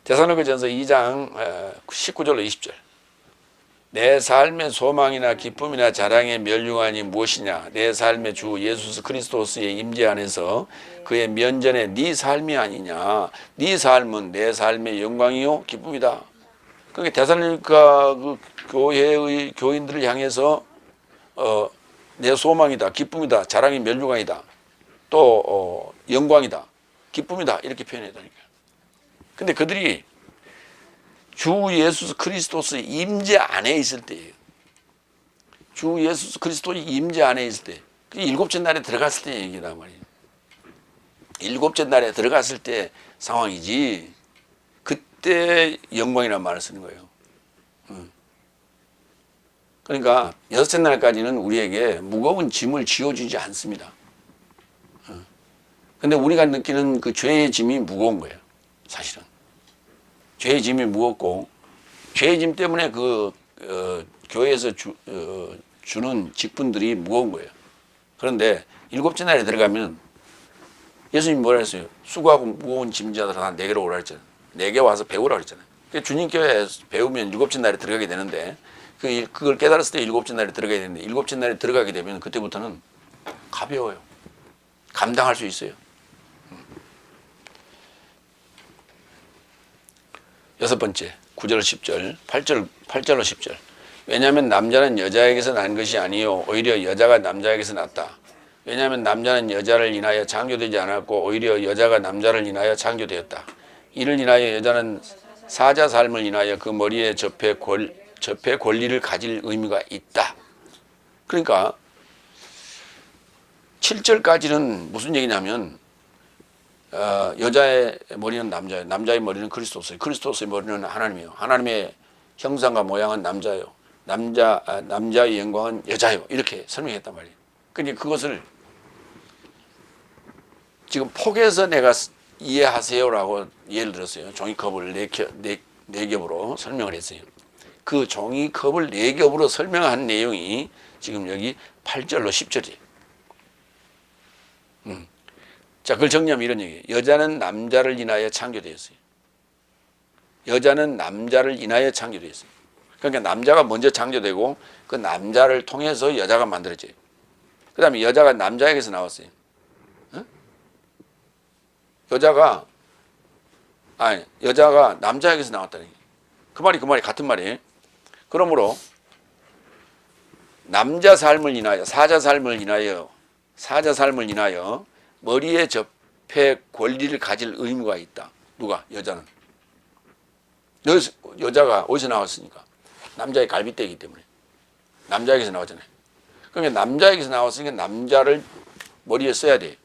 데살로니가전서 2장 19절로 20절. 내 삶의 소망이나 기쁨이나 자랑의 멸류관이 무엇이냐? 내 삶의 주 예수 그리스도의 임재 안에서 그의 면전에 네 삶이 아니냐? 네 삶은 내 삶의 영광이요 기쁨이다. 그러니까 데살로니가 그 교회의 교인들을 향해서 내 소망이다, 기쁨이다, 자랑의 멸류관이다, 또 영광이다, 기쁨이다 이렇게 표현했다니까요. 근데 그들이 주 예수 그리스도의 임재 안에 있을 때예요. 주 예수 그리스도의 임재 안에 있을 때, 그 일곱째 날에 들어갔을 때 얘기다 말이에요. 일곱째 날에 들어갔을 때 상황이지, 그때 영광이라는 말을 쓰는 거예요. 그러니까 여섯째 날까지는 우리에게 무거운 짐을 지어주지 않습니다. 근데 우리가 느끼는 그 죄의 짐이 무거운 거예요. 사실은 죄의 짐이 무겁고, 죄의 짐 때문에 교회에서 주는 직분들이 무거운 거예요. 그런데 일곱째 날에 들어가면 예수님이 뭐라 했어요? 수고하고 무거운 짐자들 다 내게로 오라 했잖아요. 내게 와서 배우라 그랬잖아요. 주님께 배우면 일곱째 날에 들어가게 되는데, 그걸 깨달았을 때 일곱째 날에 들어가야 되는데, 일곱째 날에 들어가게 되면 그때부터는 가벼워요. 감당할 수 있어요. 여섯 번째, 9절 10절, 8절로 10절. 왜냐하면 남자는 여자에게서 난 것이 아니요 오히려 여자가 남자에게서 났다. 왜냐하면 남자는 여자를 인하여 창조되지 않았고 오히려 여자가 남자를 인하여 창조되었다. 이를 인하여 여자는 사자 삶을 인하여 그 머리에 접해 권리를 가질 의무가 있다. 그러니까 7절까지는 무슨 얘기냐면, 여자의 머리는 남자예요. 남자의 머리는 그리스도스예요. 그리스도스의 머리는 하나님이에요. 하나님의 형상과 모양은 남자예요. 남자의 영광은 여자예요. 이렇게 설명했단 말이에요. 그러니까 그것을 지금 폭에서 내가 이해하세요라고 예를 들었어요. 종이컵을 네 겹으로 설명을 했어요. 그 종이컵을 네 겹으로 설명한 내용이 지금 여기 8절로 10절이에요. 자, 그걸 정리하면 이런 얘기예요. 여자는 남자를 인하여 창조되었어요. 여자는 남자를 인하여 창조되었어요. 그러니까 남자가 먼저 창조되고 그 남자를 통해서 여자가 만들어져요. 그 다음에 여자가 남자에게서 나왔어요. 여자가 남자에게서 나왔다는 얘기예요. 그 말이 같은 말이에요. 그러므로 남자 삶을 인하여, 사자 삶을 인하여 머리에 접해 권리를 가질 의무가 있다. 누가? 여자는. 여자가 어디서 나왔으니까? 남자의 갈빗대이기 때문에. 남자에게서 나왔잖아요. 그러니까 남자에게서 나왔으니까 남자를 머리에 써야 돼.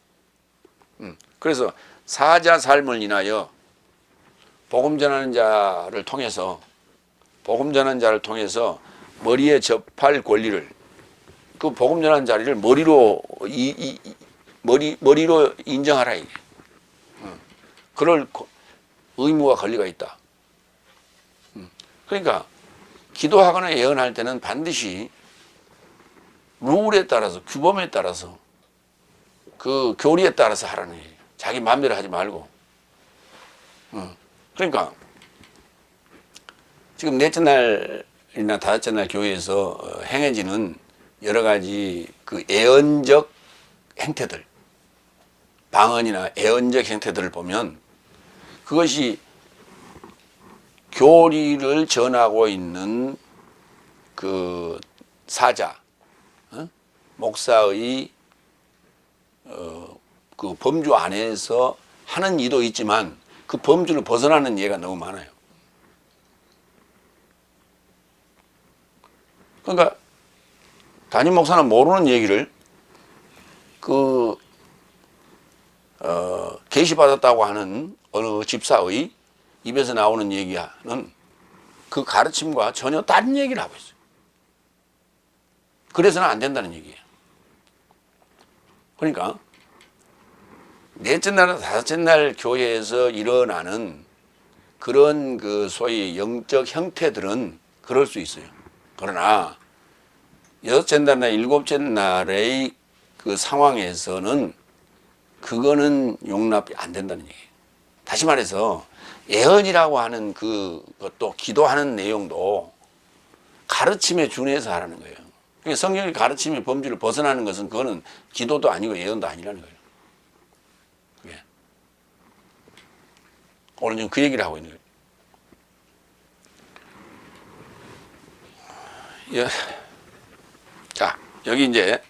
그래서 사자 삶을 인하여 복음 전하는 자를 통해서 머리에 접할 권리를, 그 복음 전하는 자리를 머리로 인정하라 이게. 그럴 의무와 권리가 있다. 그러니까 기도하거나 예언할 때는 반드시 룰에 따라서, 규범에 따라서, 그 교리에 따라서 하라는 얘기예요. 자기 마음대로 하지 말고. 그러니까 지금 넷째 날이나 다섯째 날 교회에서 행해지는 여러 가지 그 예언적 행태들, 방언이나 예언적 행태들을 보면 그것이 교리를 전하고 있는 그 사자, 목사의 그 범주 안에서 하는 이도 있지만 그 범주를 벗어나는 예가 너무 많아요. 그러니까 담임 목사는 모르는 얘기를 계시받았다고 하는 어느 집사의 입에서 나오는 얘기는 그 가르침과 전혀 다른 얘기를 하고 있어요. 그래서는 안 된다는 얘기예요. 그러니까 넷째 날, 다섯째 날 교회에서 일어나는 그런 그 소위 영적 형태들은 그럴 수 있어요. 그러나 여섯째 날이나 일곱째 날의 그 상황에서는 그거는 용납이 안 된다는 얘기예요. 다시 말해서 예언이라고 하는 그것도, 기도하는 내용도 가르침에 준해서 하라는 거예요. 그러니까 성경의 가르침의 범주를 벗어나는 것은 그거는 기도도 아니고 예언도 아니라는 거예요. 예. 오늘 지금 그 얘기를 하고 있는 거예요. 자, 여기 이제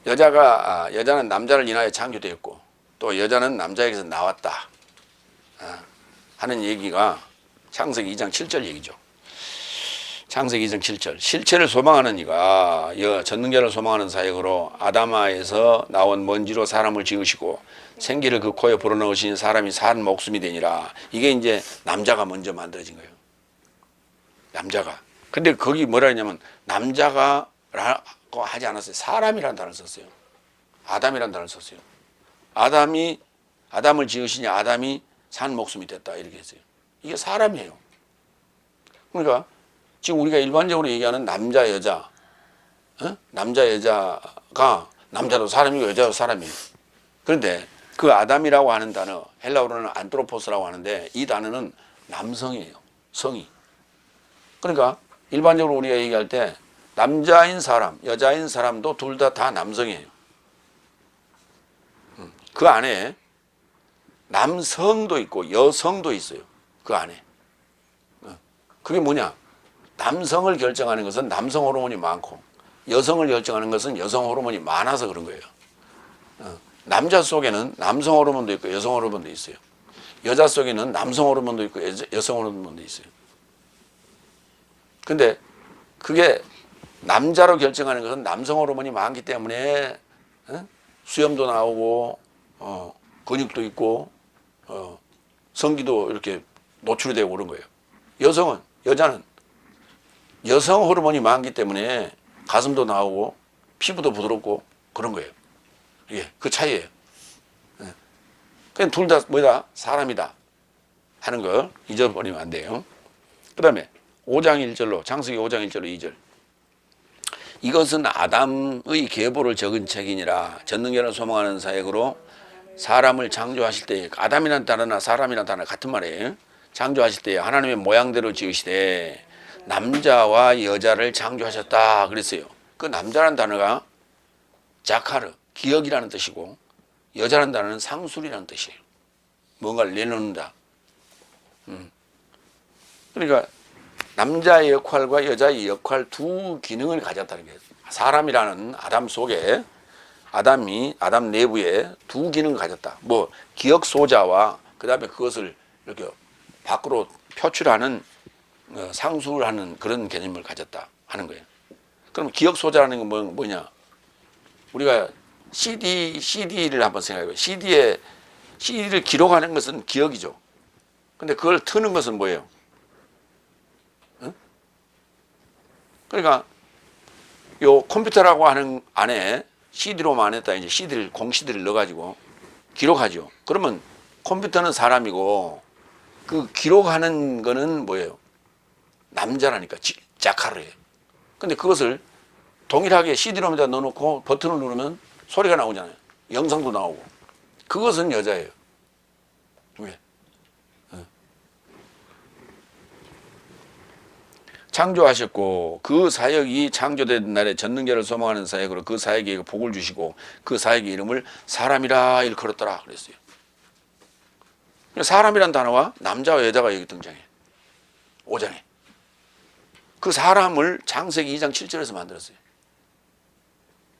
여자는 남자를 인하여 창조되었고 또 여자는 남자에게서 나왔다 하는 얘기가 창세기 2장 7절 얘기죠. 창세기 2장 7절. 실체를 소망하는 이가 전능자를 소망하는 사역으로 아담아에서 나온 먼지로 사람을 지으시고 생기를 그 코에 불어넣으신 사람이 산 목숨이 되니라. 이게 이제 남자가 먼저 만들어진 거예요. 남자가. 근데 거기 뭐라 했냐면 남자가라고 하지 않았어요. 사람이라는 단어를 썼어요. 아담이라는 단어를 썼어요. 아담을 지으시니 아담이 산 목숨이 됐다 이렇게 했어요. 이게 사람이에요. 그러니까 지금 우리가 일반적으로 얘기하는 남자 여자, 남자 여자가 남자도 사람이고 여자도 사람이에요. 그런데 그 아담이라고 하는 단어 헬라어로는 안트로포스라고 하는데 이 단어는 남성이에요. 성이. 그러니까 일반적으로 우리가 얘기할 때 남자인 사람, 여자인 사람도 둘 다 남성이에요. 그 안에 남성도 있고 여성도 있어요. 그 안에. 그게 뭐냐? 남성을 결정하는 것은 남성 호르몬이 많고 여성을 결정하는 것은 여성 호르몬이 많아서 그런 거예요. 남자 속에는 남성 호르몬도 있고 여성 호르몬도 있어요. 여자 속에는 남성 호르몬도 있고 여성 호르몬도 있어요. 근데 그게 남자로 결정하는 것은 남성 호르몬이 많기 때문에 수염도 나오고 근육도 있고 성기도 이렇게 노출이 되고 그런 거예요. 여자는 여성 호르몬이 많기 때문에 가슴도 나오고 피부도 부드럽고 그런 거예요. 예, 그 차이예요. 그냥 둘 다 뭐다? 사람이다 하는 걸 잊어버리면 안 돼요. 그 다음에 5장 1절로 창세기 5장 1절로 2절. 이것은 아담의 계보를 적은 책이니라. 전능자를 소망하는 사역으로 사람을 창조하실 때 아담이란 단어나 사람이란 단어 같은 말이에요. 창조하실 때 하나님의 모양대로 지으시되 남자와 여자를 창조하셨다 그랬어요. 그 남자라는 단어가 자카르, 기억이라는 뜻이고 여자라는 단어는 상술이라는 뜻이에요. 뭔가를 내놓는다. 그러니까 남자의 역할과 여자의 역할 두 기능을 가졌다는 거예요. 사람이라는 아담 속에 아담 내부에 두 기능을 가졌다. 뭐 기억 소자와 그 다음에 그것을 이렇게 밖으로 표출하는 상술하는 그런 개념을 가졌다 하는 거예요. 그럼 기억 소자라는 건 뭐냐? 우리가 CD를 한번 생각해봐요. CD를 기록하는 것은 기억이죠. 근데 그걸 트는 것은 뭐예요? 그러니까 요 컴퓨터라고 하는 안에 CD로만 했다 이제 공CD를 넣어가지고 기록하죠. 그러면 컴퓨터는 사람이고 그 기록하는 거는 뭐예요? 남자라니까 자카르예요. 근데 그것을 동일하게 CD롬에다 넣어놓고 버튼을 누르면 소리가 나오잖아요. 영상도 나오고. 그것은 여자예요. 왜? 창조하셨고 그 사역이 창조된 날에 전능자를 소망하는 사역으로 그 사역에게 복을 주시고 그 사역의 이름을 사람이라 일컬었더라 그랬어요. 사람이란 단어와 남자와 여자가 여기 등장해. 5장에. 그 사람을 창세기 2장 7절에서 만들었어요.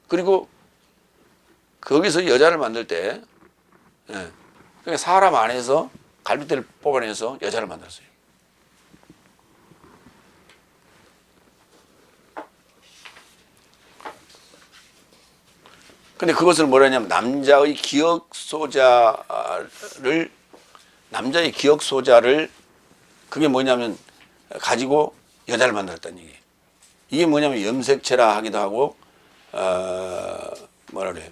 그리고 거기서 여자를 만들 때 그러니까 사람 안에서 갈빗대를 뽑아내서 여자를 만들었어요. 근데 그것을 뭐라 하냐면 남자의 기억 소자를 그게 뭐냐면 가지고 여자를 만들었다는 얘기예요. 이게 뭐냐면 염색체라 하기도 하고 뭐라 그래요?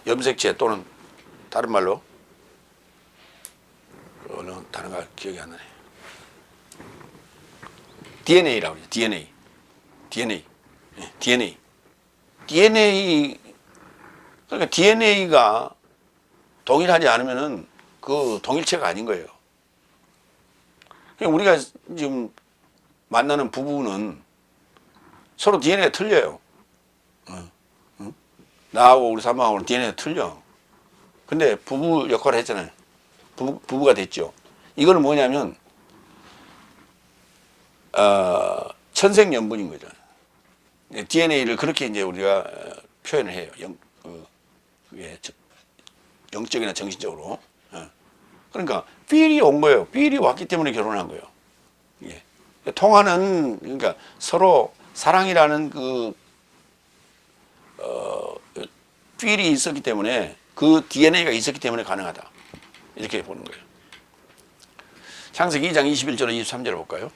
염색체 또는 다른 말로 어느 단어가 기억이 안 나네. DNA라고 그래요. DNA. 그러니까 DNA가 동일하지 않으면은 그 동일체가 아닌 거예요. 그러니까 우리가 지금 만나는 부부는 서로 DNA가 틀려요. 나하고 우리 사모하고는 DNA가 틀려. 근데 부부 역할을 했잖아요. 부부가 됐죠. 이거는 뭐냐면 천생연분인 거죠. DNA를 그렇게 이제 우리가 표현을 해요. 영적이나 정신적으로. 그러니까 필이 온 거예요. 필이 왔기 때문에 결혼한 거예요. 예. 통하는, 그러니까 서로 사랑이라는 필이 있었기 때문에, 그 DNA가 있었기 때문에 가능하다. 이렇게 보는 거예요. 창세기 2장 21절 23절 볼까요?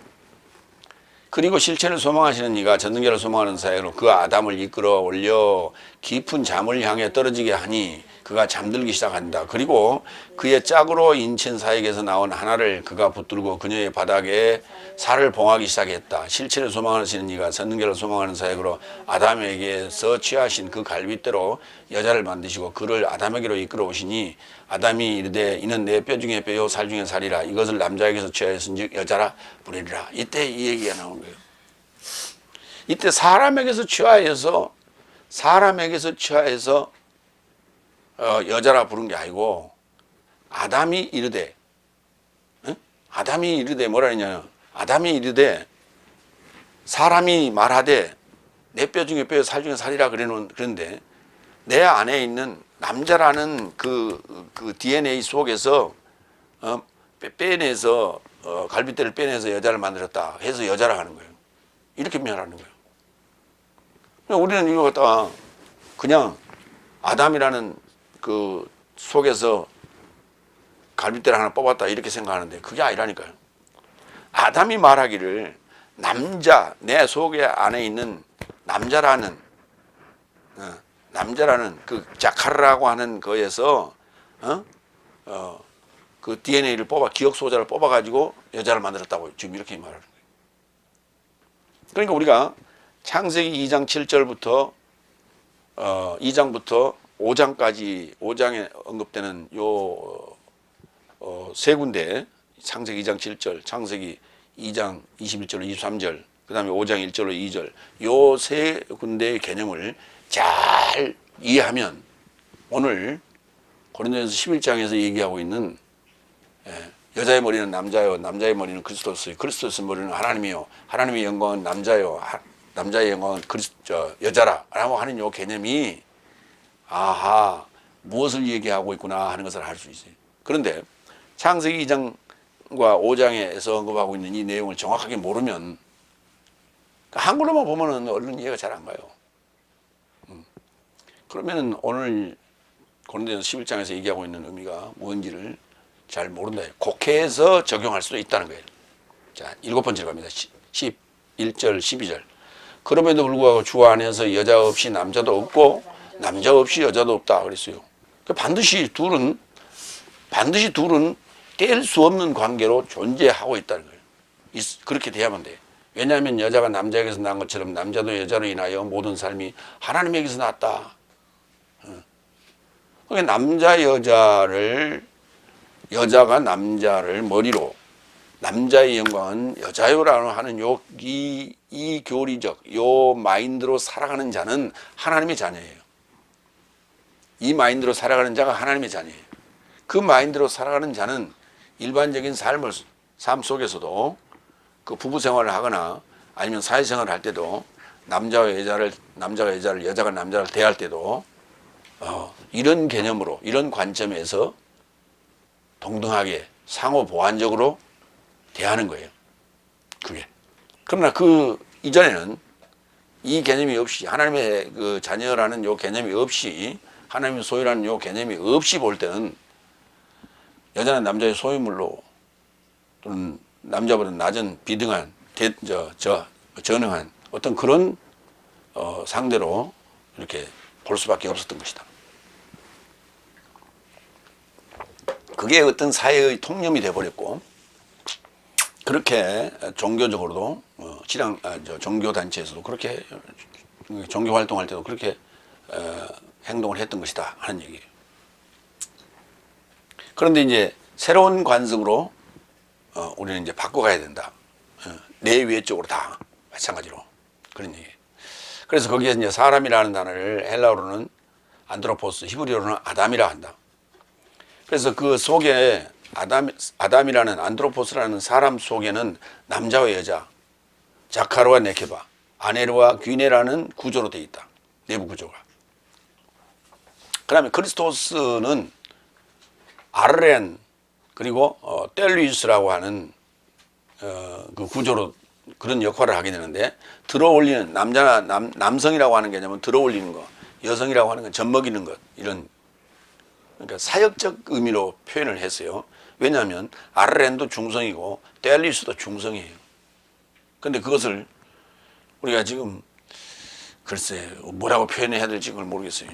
그리고 실체를 소망하시는 이가 전능자를 소망하는 사이로 그 아담을 이끌어 올려 깊은 잠을 향해 떨어지게 하니 그가 잠들기 시작한다. 그리고 그의 짝으로 인친 사역에서 나온 하나를 그가 붙들고 그녀의 바닥에 살을 봉하기 시작했다. 실체를 소망하시는 이가 전능자를 소망하는 사역으로 아담에게서 취하신 그 갈빗대로 여자를 만드시고 그를 아담에게로 이끌어 오시니 아담이 이르되 이는 내 뼈 중에 뼈요 살 중에 살이라. 이것을 남자에게서 취하였은즉 여자라 부르리라. 이때 이 얘기가 나온 거예요. 이때 사람에게서 취하여서 여자라 부른 게 아니고 아담이 이르되, 아담이 이르되 뭐라 했냐? 아담이 이르되 사람이 말하되 내 뼈 중에 뼈 살 중에 살이라 그러는데 내 안에 있는 남자라는 그 DNA 속에서 빼내서 갈빗대를 빼내서 여자를 만들었다 해서 여자라 하는 거예요. 이렇게 표현하는 거예요. 우리는 이거 갖다가 그냥 아담이라는 그 속에서 갈빗대를 하나 뽑았다 이렇게 생각하는데 그게 아니라니까요. 아담이 말하기를 남자, 내 속에 안에 있는 남자라는 그 자카르라고 하는 거에서 그 DNA를 뽑아 기억 소자를 뽑아 가지고 여자를 만들었다고 지금 이렇게 말하는 거예요. 그러니까 우리가 창세기 2장 7절부터 2장부터 5장까지 5장에 언급되는 요 세 군데 창세기 2장 7절, 창세기 2장 21절로 23절, 그 다음에 5장 1절로 2절 요 세 군데의 개념을 잘 이해하면 오늘 고린도전서 11장에서 얘기하고 있는 여자의 머리는 남자요, 남자의 머리는 그리스도스요, 그리스도스의 머리는 하나님이요, 하나님의 영광은 남자요, 남자의 영광은 여자라 라고 하는 요 개념이 아하 무엇을 얘기하고 있구나 하는 것을 알 수 있어요. 그런데 창세기 2장과 5장에서 언급하고 있는 이 내용을 정확하게 모르면 한글로만 보면은 얼른 이해가 잘 안 가요. 그러면은 오늘 고린도전서 11장에서 얘기하고 있는 의미가 뭔지를 잘 모른다. 곡해해서 적용할 수도 있다는 거예요. 자, 7번째로 갑니다. 11절, 12절. 그럼에도 불구하고 주 안에서 여자 없이 남자도 없고 남자 없이 여자도 없다 그랬어요. 반드시 둘은 뗄 수 없는 관계로 존재하고 있다는 거예요. 그렇게 돼야만 돼요. 왜냐하면 여자가 남자에게서 난 것처럼 남자도 여자로 인하여 모든 삶이 하나님에게서 났다. 그러니까 여자가 남자를 머리로 남자의 영광은 여자요라고 하는 이 교리적 요 마인드로 살아가는 자는 하나님의 자녀예요. 이 마인드로 살아가는 자가 하나님의 자녀예요. 그 마인드로 살아가는 자는 일반적인 삶 속에서도 그 부부 생활을 하거나 아니면 사회생활을 할 때도 남자가 여자를, 여자가 남자를 대할 때도 이런 개념으로, 이런 관점에서 동등하게 상호 보완적으로 대하는 거예요. 그게. 그러나 그 이전에는 이 개념이 없이, 하나님의 그 자녀라는 요 개념이 없이, 하나님의 소유라는 요 개념이 없이 볼 때는 여자는 남자의 소유물로 또는 남자보다 낮은 비등한, 전능한 어떤 그런 상대로 이렇게 볼 수밖에 없었던 것이다. 그게 어떤 사회의 통념이 돼버렸고, 그렇게 종교적으로도 종교 단체에서도 그렇게 종교 활동할 때도 그렇게 행동을 했던 것이다 하는 얘기예요. 그런데 이제 새로운 관습으로 우리는 이제 바꿔가야 된다. 내 외적으로 다 마찬가지로 그런 얘기예요. 그래서 거기에 이제 사람이라는 단어를 헬라어로는 안드로포스, 히브리어로는 아담이라 한다. 그래서 그 속에 아담이라는 안드로포스라는 사람 속에는 남자와 여자, 자카르와 네케바, 아네르와 귀네라는 구조로 되어 있다. 내부 구조가. 그다음에 크리스토스는 아르렌 그리고 텔루이스라고 하는 그 구조로 그런 역할을 하게 되는데, 들어올리는 남성이라고 하는 개념은 들어올리는 것, 여성이라고 하는 건 젖먹이는 것, 이런 그러니까 사역적 의미로 표현을 했어요. 왜냐하면 아르렌도 중성이고 텔루이스도 중성이에요. 근데 그것을 우리가 지금 글쎄 뭐라고 표현해야 될지 그걸 모르겠어요.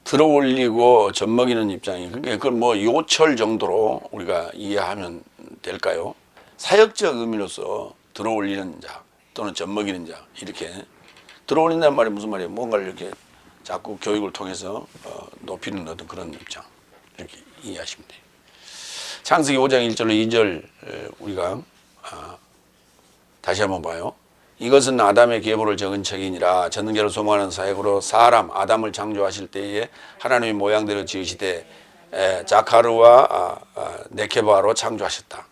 들어올리고 젖먹이는 입장이, 그러니까 그걸 뭐 요철 정도로 우리가 이해하면 될까요? 사역적 의미로서 들어올리는 자 또는 젖먹이는 자, 이렇게 들어올린다는 말이 무슨 말이에요? 뭔가를 이렇게 자꾸 교육을 통해서 높이는 어떤 그런 입장, 이렇게 이해하시면 돼요. 창세기 5장 1절로 2절 우리가 다시 한번 봐요. 이것은 아담의 계보를 적은 책이니라. 전능자를 소망하는 사역으로 사람 아담을 창조하실 때에 하나님의 모양대로 지으시되 자카르와 네케바로 창조하셨다.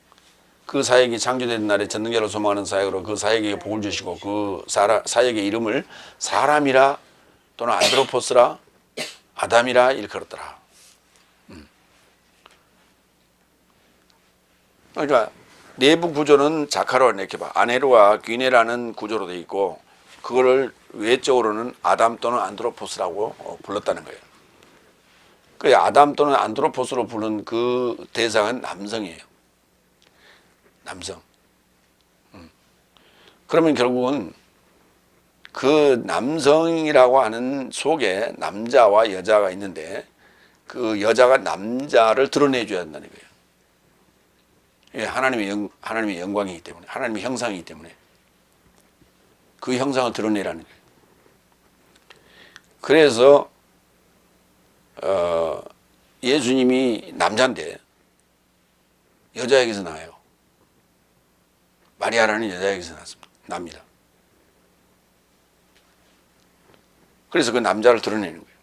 그 사역이 창조된 날에 전능자를 소망하는 사역으로 그 사역에게 복을 주시고 그 사역의 이름을 사람이라 또는 안드로포스라 아담이라 일컬었더라. 그러니까 내부 구조는 자카르와 네케바, 아네르와 귀네라는 구조로 되어 있고, 그거를 외적으로는 아담 또는 안드로포스라고 불렀다는 거예요. 그 아담 또는 안드로포스로 부른 그 대상은 남성이에요. 남성. 그러면 결국은 그 남성이라고 하는 속에 남자와 여자가 있는데, 그 여자가 남자를 드러내줘야 한다는 거예요. 하나님의 영광이기 때문에, 하나님의 형상이기 때문에 그 형상을 드러내라는 거예요. 그래서 예수님이 남자인데 여자에게서 나와요. 마리아라는 여자에게서 납니다. 그래서 그 남자를 드러내는 거예요.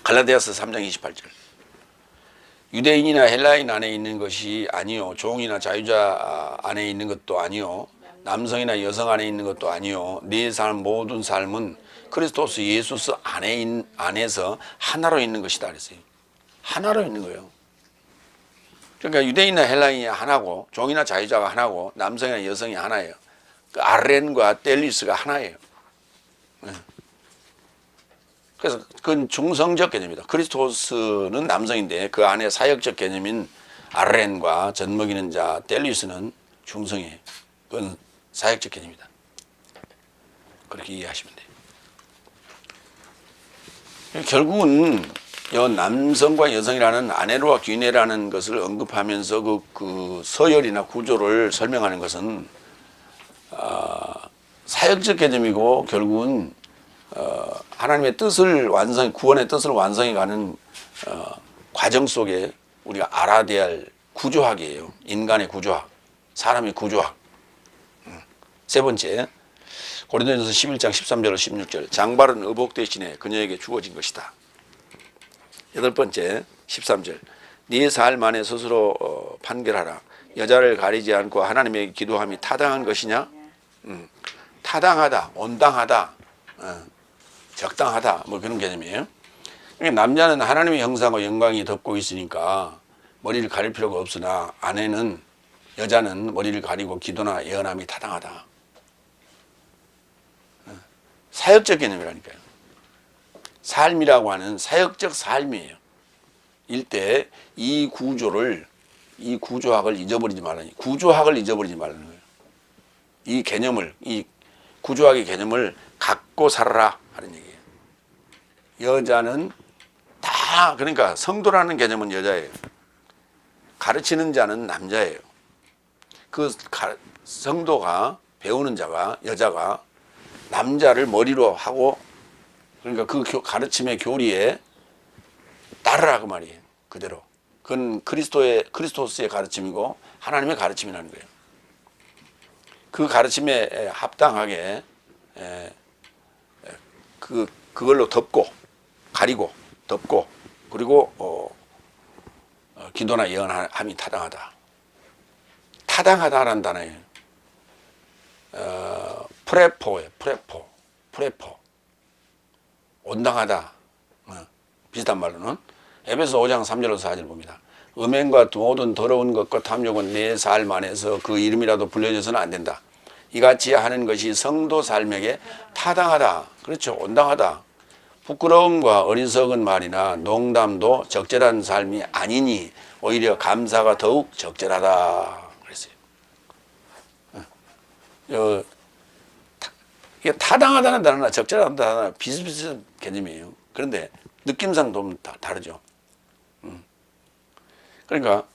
갈라디아서 3장 28절. 유대인이나 헬라인 안에 있는 것이 아니요, 종이나 자유자 안에 있는 것도 아니요, 남성이나 여성 안에 있는 것도 아니요, 네 삶 모든 삶은 그리스도스 예수 안에서 하나로 있는 것이다 그랬어요. 하나로 있는 거예요. 그러니까 유대인이나 헬라인이 하나고, 종이나 자유자가 하나고, 남성이나 여성이 하나예요. 그 아렌과 텔리스가 하나예요. 그래서 그건 중성적 개념이다. 크리스토스는 남성인데 그 안에 사역적 개념인 아르렌과 젖먹이는 자 텔리스는 중성이에요. 그건 사역적 개념이다. 그렇게 이해하시면 돼요. 결국은 이 남성과 여성이라는 아네르와 귀네라는 것을 언급하면서 그 서열이나 구조를 설명하는 것은 사역적 개념이고, 결국은 하나님의 뜻을 구원의 뜻을 완성해가는 과정 속에 우리가 알아야 될 구조학이에요. 인간의 구조학, 사람의 구조학. 세 번째, 고린도전서 11장 13절로 16절. 장발은 의복 대신에 그녀에게 주어진 것이다. 여덟 번째, 13절. 네 삶 안에 스스로 판결하라. 여자를 가리지 않고 하나님에게 기도함이 타당한 것이냐? 타당하다, 온당하다, 적당하다, 뭐 그런 개념이에요. 그러니까 남자는 하나님의 형상과 영광이 덮고 있으니까 머리를 가릴 필요가 없으나, 여자는 머리를 가리고 기도나 예언함이 타당하다. 사역적 개념이라니까요. 삶이라고 하는 사역적 삶이에요. 일대 이 구조학을 잊어버리지 말라는, 구조학을 잊어버리지 말라는 거예요. 이 개념을, 이 구조학의 개념을 갖고 살아라 하는 얘기예요. 여자는 다, 그러니까 성도라는 개념은 여자예요. 가르치는 자는 남자예요. 그 성도가, 배우는 자가, 여자가 남자를 머리로 하고, 그러니까 그 가르침의 교리에 따르라 그 말이에요. 그대로. 그건 그리스도스의 가르침이고 하나님의 가르침이라는 거예요. 그 가르침에 합당하게 그걸로 덮고 가리고 덮고 그리고 기도나 예언함이 타당하다. 타당하다라는 단어예요. 프레포예요. 프레포. 온당하다. 비슷한 말로는 에베소 5장 3절로 4절 봅니다. 음행과 모든 더러운 것과 탐욕은 내 삶 안에서 그 이름이라도 불려져서는 안 된다. 이같이 하는 것이 성도 삶에게 타당하다. 그렇죠. 온당하다. 부끄러움과 어리석은 말이나 농담도 적절한 삶이 아니니 오히려 감사가 더욱 적절하다. 그랬어요. 이게 타당하다는 단어나 적절하다는 단어나 비슷비슷한 개념이에요. 그런데 느낌상 좀 다르죠. 그러니까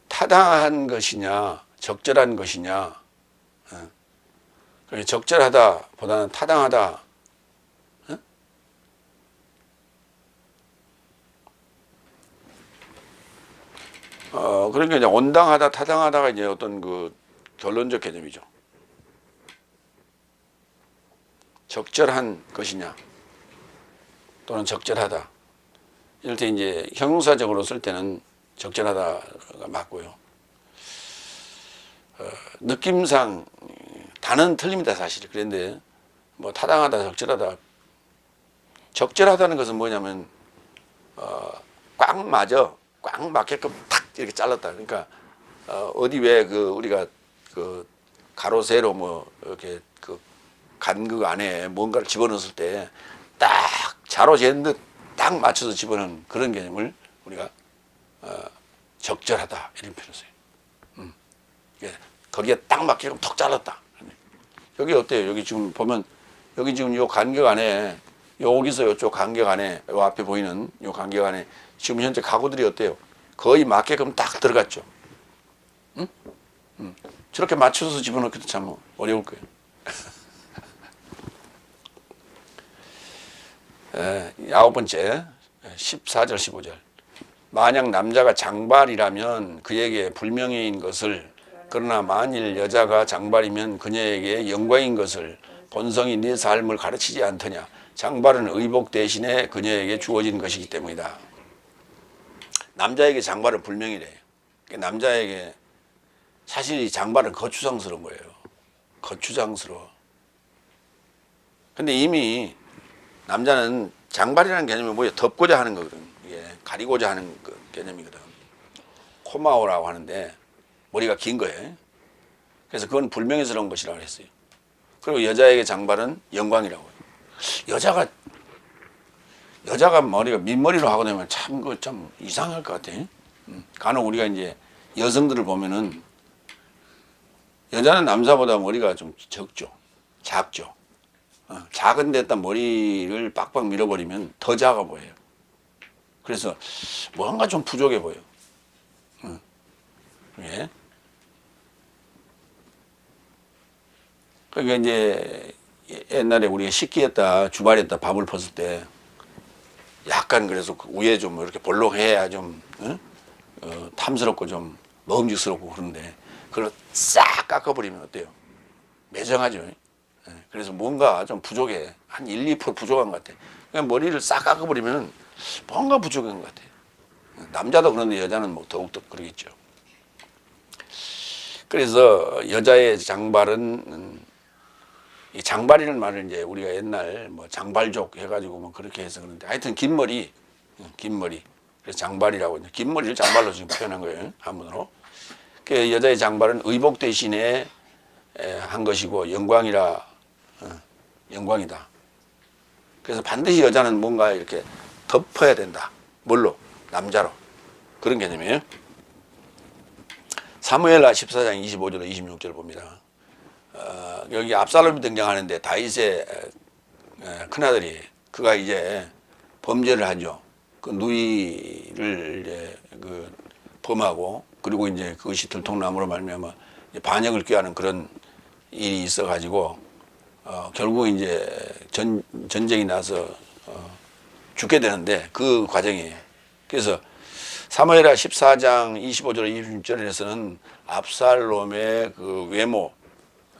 타당한 것이냐 적절한 것이냐, 적절하다 보다는 타당하다. 그러니까 이제 온당하다 타당하다가 이제 어떤 그 결론적 개념이죠. 적절한 것이냐 또는 적절하다. 이럴 때 이제 형용사적으로 쓸 때는 적절하다가 맞고요. 느낌상 단어는 틀립니다, 사실. 그런데 뭐 타당하다, 적절하다. 적절하다는 것은 뭐냐면 꽉 맞아, 꽉 맞게끔 탁 이렇게 잘랐다. 그러니까 어디 왜 그 우리가 그 가로 세로 뭐 이렇게 그 간극 안에 뭔가를 집어넣었을 때 딱 자로 재는 듯 딱 맞춰서 집어넣는 그런 개념을 우리가 적절하다 이런 표현을 써요. 거기에 딱 맞게끔 톡 잘랐다. 여기 어때요? 여기 지금 보면 여기 지금 요 간격 안에 여기서 요쪽 간격 안에 요 앞에 보이는 요 간격 안에 지금 현재 가구들이 어때요? 거의 맞게끔 딱 들어갔죠. 응? 저렇게 맞춰서 집어넣기도 참 어려울 거예요. 9번째 14절 15절 만약 남자가 장발이라면 그에게 불명예인 것을 그러나 만일 여자가 장발이면 그녀에게 영광인 것을 본성이 네 삶을 가르치지 않더냐. 장발은 의복 대신에 그녀에게 주어진 것이기 때문이다. 남자에게 장발은 불명예래요. 남자에게 사실 이 장발은 거추장스러운 거예요. 거추장스러워. 근데 이미 남자는 장발이라는 개념이 뭐예요? 덮고자 하는 거거든. 이게 가리고자 하는 그 개념이거든. 코마오라고 하는데 머리가 긴 거예요. 그래서 그건 불명예스러운 것이라고 했어요. 그리고 여자에게 장발은 영광이라고 해요. 여자가 머리가 민머리로 하고 되면 참 그 참 이상할 것 같아. 간혹 우리가 이제 여성들을 보면은 여자는 남자보다 머리가 좀 적죠. 작죠. 작은 데다 머리를 빡빡 밀어버리면 더 작아 보여요. 그래서 뭔가 좀 부족해 보여. 예. 그러니까 이제 옛날에 우리가 식기에다 주발에다 밥을 펐을 때 약간 그래서 그 위에 좀 이렇게 볼록해야 좀 탐스럽고 좀 먹음직스럽고 그런데 그걸 싹 깎아버리면 어때요? 매정하죠. 그래서 뭔가 좀 부족해. 한 1, 2% 부족한 것 같아. 그냥 머리를 싹 깎아버리면 뭔가 부족한 것 같아. 남자도 그런데 여자는 뭐 더욱더 그러겠죠. 그래서 여자의 장발은 이 장발이라는 말을 이제 우리가 옛날 뭐 장발족 해가지고 뭐 그렇게 해서 그런데 하여튼 긴 머리. 그래서 장발이라고 긴 머리를 장발로 지금 표현한 거예요. 한문으로. 그 여자의 장발은 의복 대신에 한 것이고 영광이다. 그래서 반드시 여자는 뭔가 이렇게 덮어야 된다. 뭘로? 남자로. 그런 개념이에요. 사무엘하 14장 25절 26절 봅니다. 여기 압살롬이 등장하는데 다윗의 큰아들이 그가 이제 범죄를 하죠. 그 누이를 이제 그 범하고 그리고 이제 그것이 들통남으로 말미암아 반역을 꾀하는 그런 일이 있어가지고 결국 이제 전쟁이 나서 죽게 되는데 그 과정이에요. 그래서 사무엘하 14장 25절 26절에서는 압살롬의 그 외모에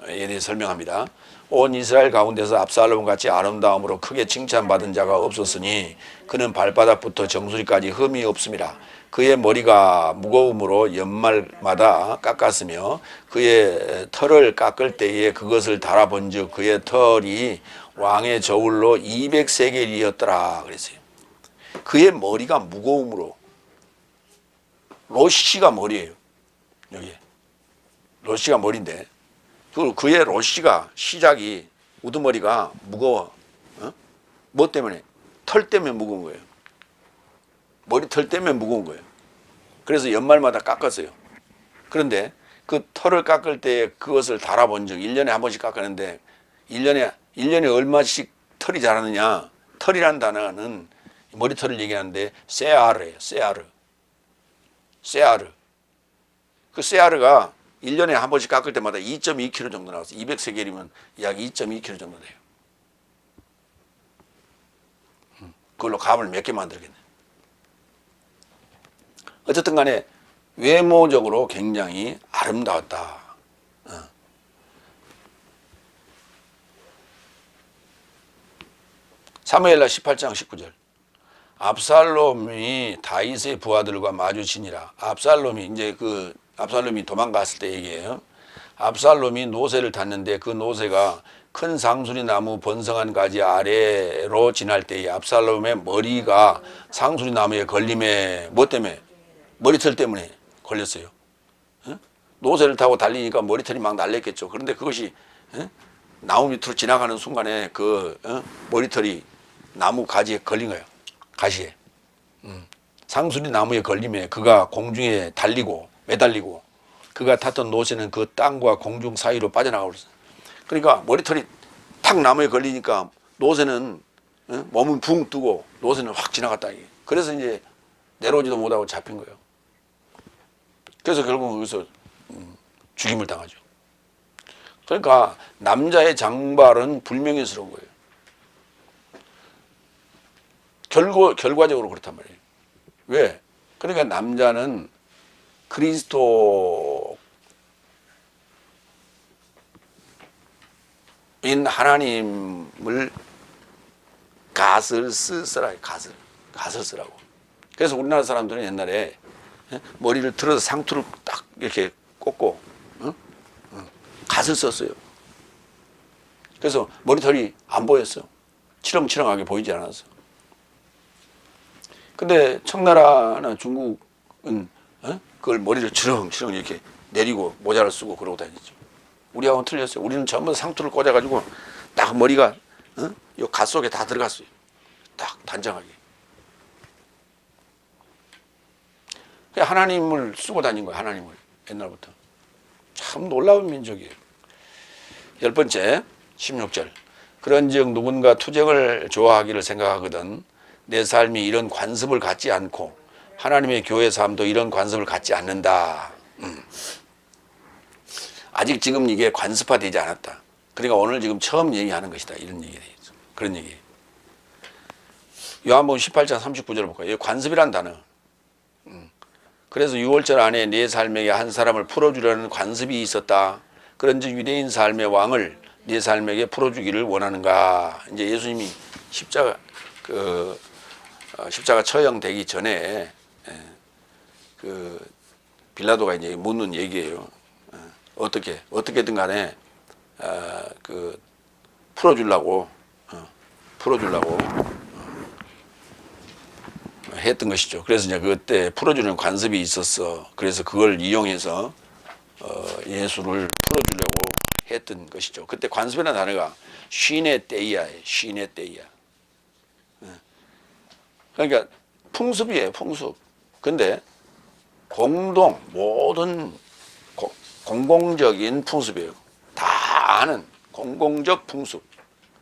대해 설명합니다. 온 이스라엘 가운데서 압살롬 같이 아름다움으로 크게 칭찬받은 자가 없었으니 그는 발바닥부터 정수리까지 흠이 없음이라. 그의 머리가 무거움으로 연말마다 깎았으며 그의 털을 깎을 때에 그것을 달아본즉 그의 털이 왕의 저울로 200세겔이었더라 그랬어요. 그의 머리가 무거움으로. 로시가 머리예요. 여기 로시가 머리인데 그의 로시가 시작이 우두머리가 무거워. 뭐 때문에? 털 때문에 무거운 거예요. 머리 털 때문에 무거운 거예요. 그래서 연말마다 깎았어요. 그런데 그 털을 깎을 때 그것을 달아본 적 1년에 한 번씩 깎았는데 1년에 얼마씩 털이 자라느냐. 털이란 단어는 머리털을 얘기하는데 세아르예요. 세아르. 그 세아르가 1년에 한 번씩 깎을 때마다 2.2kg 정도 나왔어요. 200세겔이면 약 2.2kg 정도 돼요. 그걸로 감을 몇 개 만들겠네. 어쨌든 간에 외모적으로 굉장히 아름다웠다. 사무엘하 18장 19절. 압살롬이 다윗의 부하들과 마주치니라. 압살롬이 도망갔을 때 얘기예요. 압살롬이 노새를 탔는데 그 노새가 큰 상수리 나무 번성한 가지 아래로 지날 때에 압살롬의 머리가 상수리 나무에 걸림에 뭐 때문에? 머리털 때문에 걸렸어요. 노새를 타고 달리니까 머리털이 막 날렸겠죠. 그런데 그것이 나무 밑으로 지나가는 순간에 그 머리털이 나무 가지에 걸린 거예요. 가시에. 상수리 나무에 걸림에 그가 공중에 매달리고 그가 탔던 노새는 그 땅과 공중 사이로 빠져나가고 있어요. 그러니까 머리털이 탁 나무에 걸리니까 노새는 몸은 붕 뜨고 노새는 확 지나갔다. 그래서 이제 내려오지도 못하고 잡힌 거예요. 그래서 결국 거기서 죽임을 당하죠. 그러니까 남자의 장발은 불명예스러운 거예요. 결과적으로 그렇단 말이에요. 왜? 그러니까 남자는 그리스도인 하나님을 갓을 쓰라. 갓을 쓰라고. 그래서 우리나라 사람들은 옛날에 머리를 틀어서 상투를 딱 이렇게 꽂고 갓을 썼어요. 그래서 머리털이 안 보였어. 치렁치렁하게 보이지 않았어. 근데 청나라나 중국은 그걸 머리를 치렁치렁 이렇게 내리고 모자를 쓰고 그러고 다니죠. 우리하고는 틀렸어요. 우리는 전부 상투를 꽂아가지고 딱 머리가 요 갓 속에 다 들어갔어요. 딱 단정하게. 하나님을 쓰고 다닌 거예요. 하나님을 옛날부터. 참 놀라운 민족이에요. 10번째 16절. 그런즉 누군가 투정을 좋아하기를 생각하거든 내 삶이 이런 관습을 갖지 않고 하나님의 교회 삶도 이런 관습을 갖지 않는다. 아직 지금 이게 관습화되지 않았다. 그러니까 오늘 지금 처음 얘기하는 것이다. 이런 얘기예요. 그런 얘기예요. 요한복음 18장 39절을 볼까요? 이 관습이란 단어. 그래서 6월절 안에 내 삶에게 한 사람을 풀어주려는 관습이 있었다. 그런즉 유대인 삶의 왕을 내 삶에게 풀어주기를 원하는가. 이제 예수님이 십자가 처형되기 전에 그 빌라도가 이제 묻는 얘기예요. 어떻게든 간에 그 풀어주려고 했던 것이죠. 그래서 이제 그때 풀어주는 관습이 있었어. 그래서 그걸 이용해서 예수를 풀어주려고 했던 것이죠. 그때 관습이라는 단어가 시네데이아예요. 시네데이아. 그러니까 풍습이에요. 풍습. 근데 모든 공공적인 풍습이에요. 다 아는 공공적 풍습.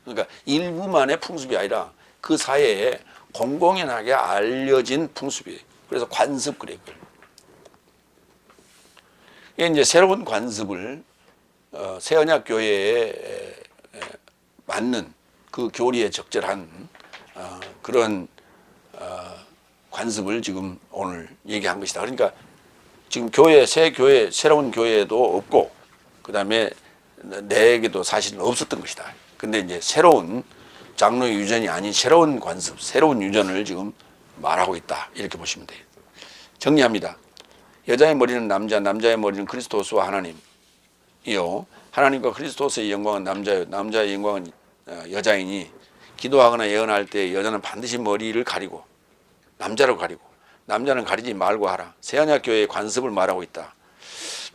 그러니까 일부만의 풍습이 아니라 그 사회에 공공연하게 알려진 풍습이에요. 그래서 관습 그래요. 이게 이제 새로운 관습을 새언약 교회에 맞는 그 교리에 적절한 그런 관습을 지금 오늘 얘기한 것이다. 그러니까 지금 교회, 새 교회, 새로운 교회도 없고, 그 다음에 내에게도 사실은 없었던 것이다. 근데 이제 새로운 장로 유전이 아닌 새로운 관습, 새로운 유전을 지금 말하고 있다. 이렇게 보시면 돼요. 정리합니다. 여자의 머리는 남자, 남자의 머리는 그리스도스와 하나님이요. 하나님과 그리스도스의 영광은 남자요. 남자의 영광은 여자이니 기도하거나 예언할 때 여자는 반드시 머리를 가리고 남자로 가리고 남자는 가리지 말고 하라. 새언약 교회의 관습을 말하고 있다.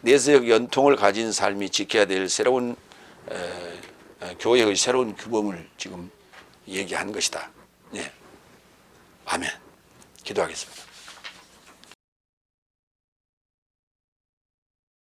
내세역 연통을 가진 삶이 지켜야 될 새로운 교회의 새로운 규범을 지금 얘기한 것이다. 예. 아멘. 기도하겠습니다.